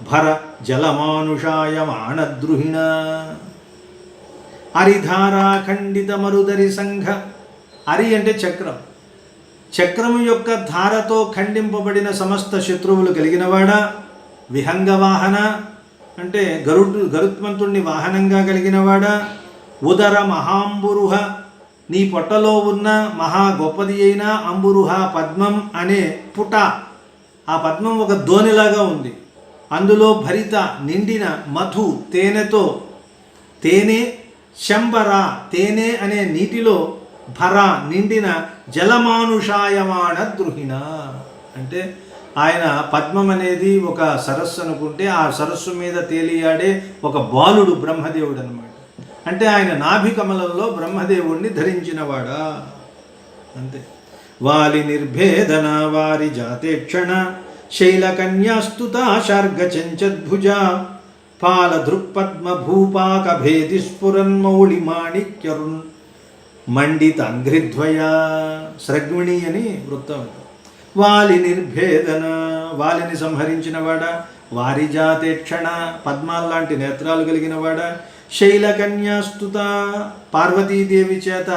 భర జలమానుషాయ మానద్రుహిణ. అరిధారా ఖండిత మరుదరి సంఘ. అరి అంటే చక్రం, చక్రము యొక్క ధారతో ఖండింపబడిన సమస్త శత్రువులు కలిగినవాడా. విహంగ వాహన అంటే గరుత్మంతుణ్ణి వాహనంగా కలిగినవాడా. ఉదర మహాంబురుహ, నీ పొట్టలో ఉన్న మహా గొప్పది అయిన అంబురుహ పద్మం అనే పుట, ఆ పద్మం ఒక దోణిలాగా ఉంది, అందులో భరిత నిండిన మధు తేనెతో, తేనె శంబర తేనె అనే నీటిలో భర నిండిన జలమానుషాయమాణ ద్రుహిణ. అంటే ఆయన పద్మం అనేది ఒక సరస్సు అనుకుంటే, ఆ సరస్సు మీద తేలియాడే ఒక బాలుడు బ్రహ్మదేవుడు అనమాట. అంటే ఆయన నాభి కమలంలో బ్రహ్మదేవుణ్ణి ధరించినవాడా. అంతే. వాలి నిర్భేదన వారి జాతేక్షణ శైలకన్యాస్తుత శార్గ చెంచద్భుజ పాల దృక్పద్మ భూపాక భేది స్ఫురన్మౌళి మాణిక్యరుణ్ మండిత అంఘ్రిద్వయ. స్రగ్మిణి అని వృత్తం. వాలి నిర్భేదన, వాలిని సంహరించినవాడా. వారి జాతేక్షణ, పద్మాల్లాంటి నేత్రాలు కలిగినవాడా. శైలకన్యాస్తుత, పార్వతీదేవి చేత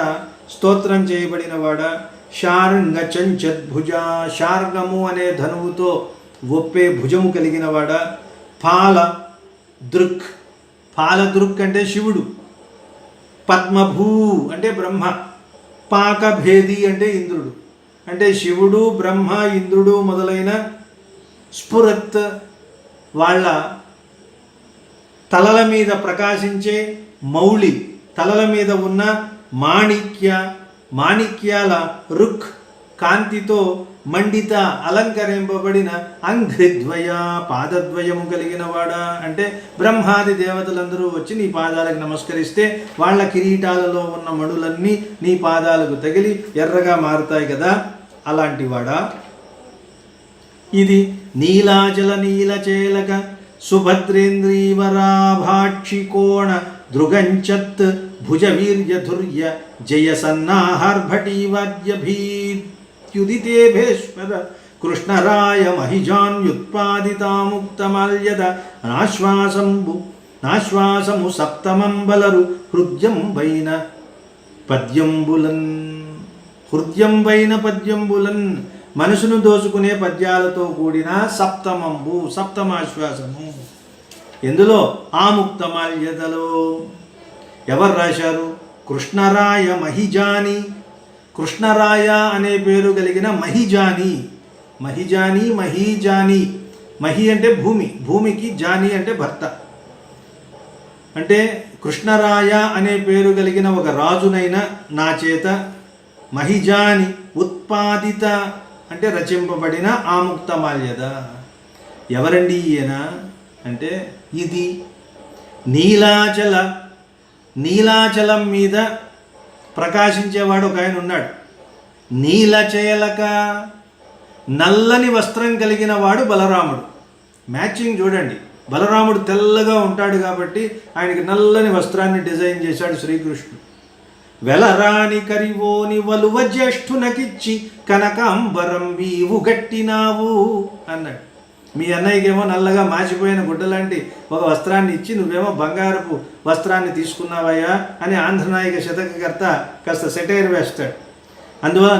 స్తోత్రం చేయబడినవాడా. శార్ంగ చంచద్భుజ, శార్గము అనే ధనువుతో ఒప్పే భుజము కలిగినవాడా. పాలదృక్ అంటే శివుడు. పద్మభూ అంటే బ్రహ్మ. పాకభేది అంటే ఇంద్రుడు. అంటే శివుడు, బ్రహ్మ, ఇంద్రుడు మొదలైన స్ఫురత్ వాళ్ళ తలల మీద ప్రకాశించే మౌళి, తలల మీద ఉన్న మాణిక్యాల రుక్ కాంతితో మండిత అలంకరింపబడిన అంఘ్రిద్వయ, పాదద్వయము కలిగినవాడా. అంటే బ్రహ్మాది దేవతలందరూ వచ్చి నీ పాదాలకు నమస్కరిస్తే వాళ్ళ కిరీటాలలో ఉన్న మణులన్నీ నీ పాదాలకు తగిలి ఎర్రగా మారుతాయి కదా, అలాంటి వాడా. ఇది నీలాచల నీలచేలక సుభద్రేంద్రీవరాభాక్షికోణ దృగంచత్ భుజవీర్యధుర్య జయసన్నాహార్భటీవాద్యభీత్యుదితేభేశ్వర కృష్ణరాయ మహిజాన్యుత్పాదితాముక్తమాల్యద నాశ్వాసము సప్తమంబలరు హృద్యంబైన పద్యంబులన్ మనసును దోచుకునే పద్యాలతో కూడిన సప్తమాశ్వాసము. ఎందులో? ఆముక్తమాల్యదలో. ఎవరు రాశారు? కృష్ణరాయ మహిజాని. కృష్ణరాయ అనే పేరు కలిగిన మహిజాని. మహి అంటే భూమి, భూమికి జాని అంటే భర్త. అంటే కృష్ణరాయ అనే పేరు కలిగిన ఒక రాజునైన నా చేత మహిజాని ఉత్పాదిత అంటే రచింపబడిన ఆముక్తమాల్యద. ఎవరండి ఈయన అంటే ఇది నీలాచలం మీద ప్రకాశించేవాడు ఒక ఆయన ఉన్నాడు. నీలచేలక నల్లని వస్త్రం కలిగిన వాడు బలరాముడు. మ్యాచింగ్ చూడండి, బలరాముడు తెల్లగా ఉంటాడు కాబట్టి ఆయనకి నల్లని వస్త్రాన్ని డిజైన్ చేశాడు శ్రీకృష్ణుడు. వెలరాని కరివోని వలువ జ్యేష్ఠునకిచ్చి కనకాంబరం వీవు గట్టినావు అన్నాడు. మీ అన్నయ్యకేమో నల్లగా మాచిపోయిన గుడ్డలాంటి ఒక వస్త్రాన్ని ఇచ్చి నువ్వేమో బంగారపు వస్త్రాన్ని తీసుకున్నావయ్యా అని ఆంధ్రనాయక శతకకర్త కాస్త సెటైర్ వేస్తాడు. అందువల్ల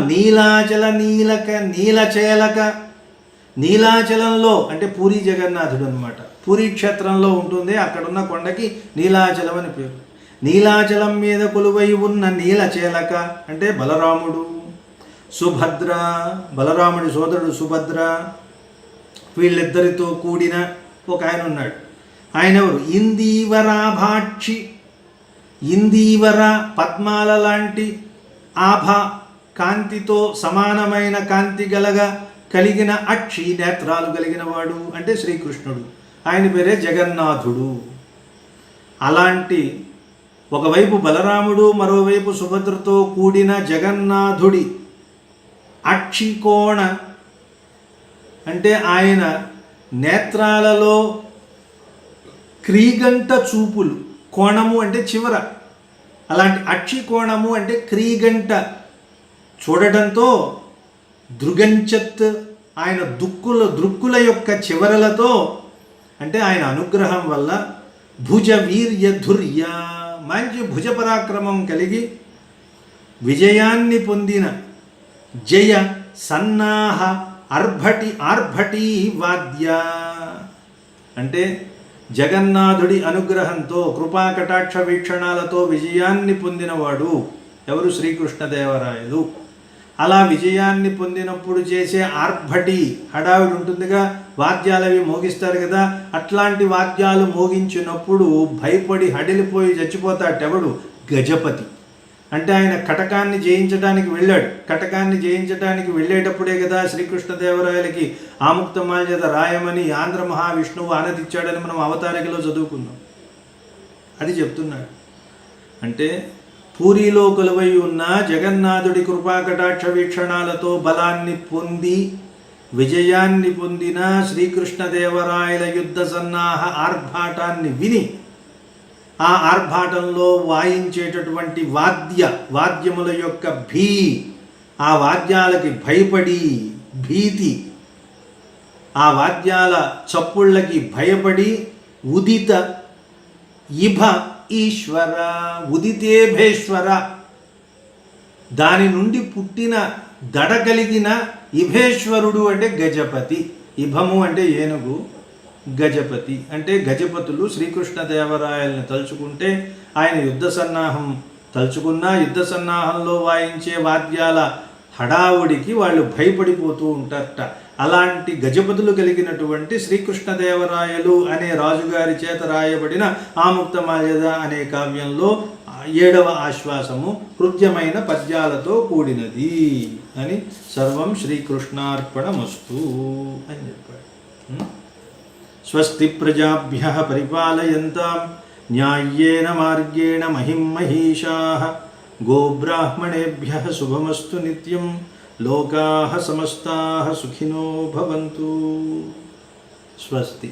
నీలాచలంలో అంటే పూరీ జగన్నాథుడు అనమాట. పూరీ క్షేత్రంలో ఉంటుంది, అక్కడున్న కొండకి నీలాచలం అని పేరు. నీలాచలం మీద కొలువై ఉన్న నీలచేలక అంటే బలరాముడు. సుభద్ర బలరాముడి సోదరుడు సుభద్ర, వీళ్ళిద్దరితో కూడిన ఒక ఆయన ఉన్నాడు. ఆయన ఎవరు? ఇందీవరాభాక్షి. ఇందీవర పద్మాల లాంటి ఆభా కాంతితో సమానమైన కాంతి కలిగిన అక్షి నేత్రాలు కలిగిన వాడు అంటే శ్రీకృష్ణుడు. ఆయన పేరే జగన్నాథుడు. అలాంటి ఒకవైపు బలరాముడు, మరోవైపు సుభద్రతో కూడిన జగన్నాథుడి అక్షికోణ అంటే ఆయన నేత్రాలలో క్రీగంట చూపులు, కోణము అంటే చివర, అలాంటి అక్షికోణము అంటే క్రీగంట చూడటంతో దృగంచత్ ఆయన దృక్కుల యొక్క చివరలతో అంటే ఆయన అనుగ్రహం వల్ల భుజ వీర్య ధుర్య మంచి భుజ పరాక్రమం కలిగి విజయాన్ని పొందిన జయ సన్నాహ ఆర్భటి వాద్య అంటే జగన్నాథుడి అనుగ్రహంతో కృపాకటాక్ష వీక్షణాలతో విజయాన్ని పొందినవాడు ఎవరు? శ్రీకృష్ణదేవరాయలు. అలా విజయాన్ని పొందినప్పుడు చేసే ఆర్భటి హడావిడి ఉంటుందిగా, వాద్యాలవి మోగిస్తారు కదా, అట్లాంటి వాద్యాలు మోగించినప్పుడు భయపడి హడిలిపోయి చచ్చిపోతాడెవడు? గజపతి. అంటే ఆయన కటకాన్ని జయించడానికి వెళ్ళాడు. కటకాన్ని జయించడానికి వెళ్ళేటప్పుడే కదా శ్రీకృష్ణదేవరాయలకి ఆముక్తమాల్యద రాయమని ఆంధ్ర మహావిష్ణువు ఆనదిచ్చాడని మనం అవతారికలో చదువుకున్నాం. అది చెప్తున్నాడు. అంటే పూరీలో కొలువై ఉన్న జగన్నాథుడి కృపాకటాక్ష వీక్షణాలతో బలాన్ని పొంది విజయాన్ని పొందిన శ్రీకృష్ణదేవరాయల యుద్ధ సన్నాహ ఆర్భాటాన్ని విని ఆ ఆర్భాటంలో వాయించేటటువంటి వాద్యముల యొక్క ఆ వాద్యాలకి భయపడి భీతి, ఆ వాద్యాల చప్పుళ్ళకి భయపడి ఉదిత ఇభ ఈశ్వర ఉదితేభేశ్వర దాని నుండి పుట్టిన దడ కలిగిన ఇభేశ్వరుడు అంటే గజపతి. ఇభము అంటే ఏనుగు, గజపతి అంటే గజపతులు. శ్రీకృష్ణదేవరాయల్ని తలుచుకుంటే ఆయన యుద్ధ సన్నాహం తలుచుకున్నా యుద్ధ సన్నాహంలో వాయించే వాద్యాల హడావుడికి వాళ్ళు భయపడిపోతూ ఉంటారట. అలాంటి గజపతులు కలిగినటువంటి శ్రీకృష్ణదేవరాయలు అనే రాజుగారి చేత రాయబడిన ఆముక్తమాల్యద అనే కావ్యంలో 7వ ఆశ్వాసము హృద్యమైన పద్యాలతో కూడినది అని సర్వం శ్రీకృష్ణార్పణమస్తు అని చెప్పాడు. స్వస్తి ప్రజాభ్యః పరిపాలయంతాం న్యాయ్యేన మార్గేణ మహిం మహీషాః గోబ్రాహ్మణేభ్యః శుభమస్తు నిత్యం లోకాః సమస్తాః సుఖినో భవంతు. స్వస్తి.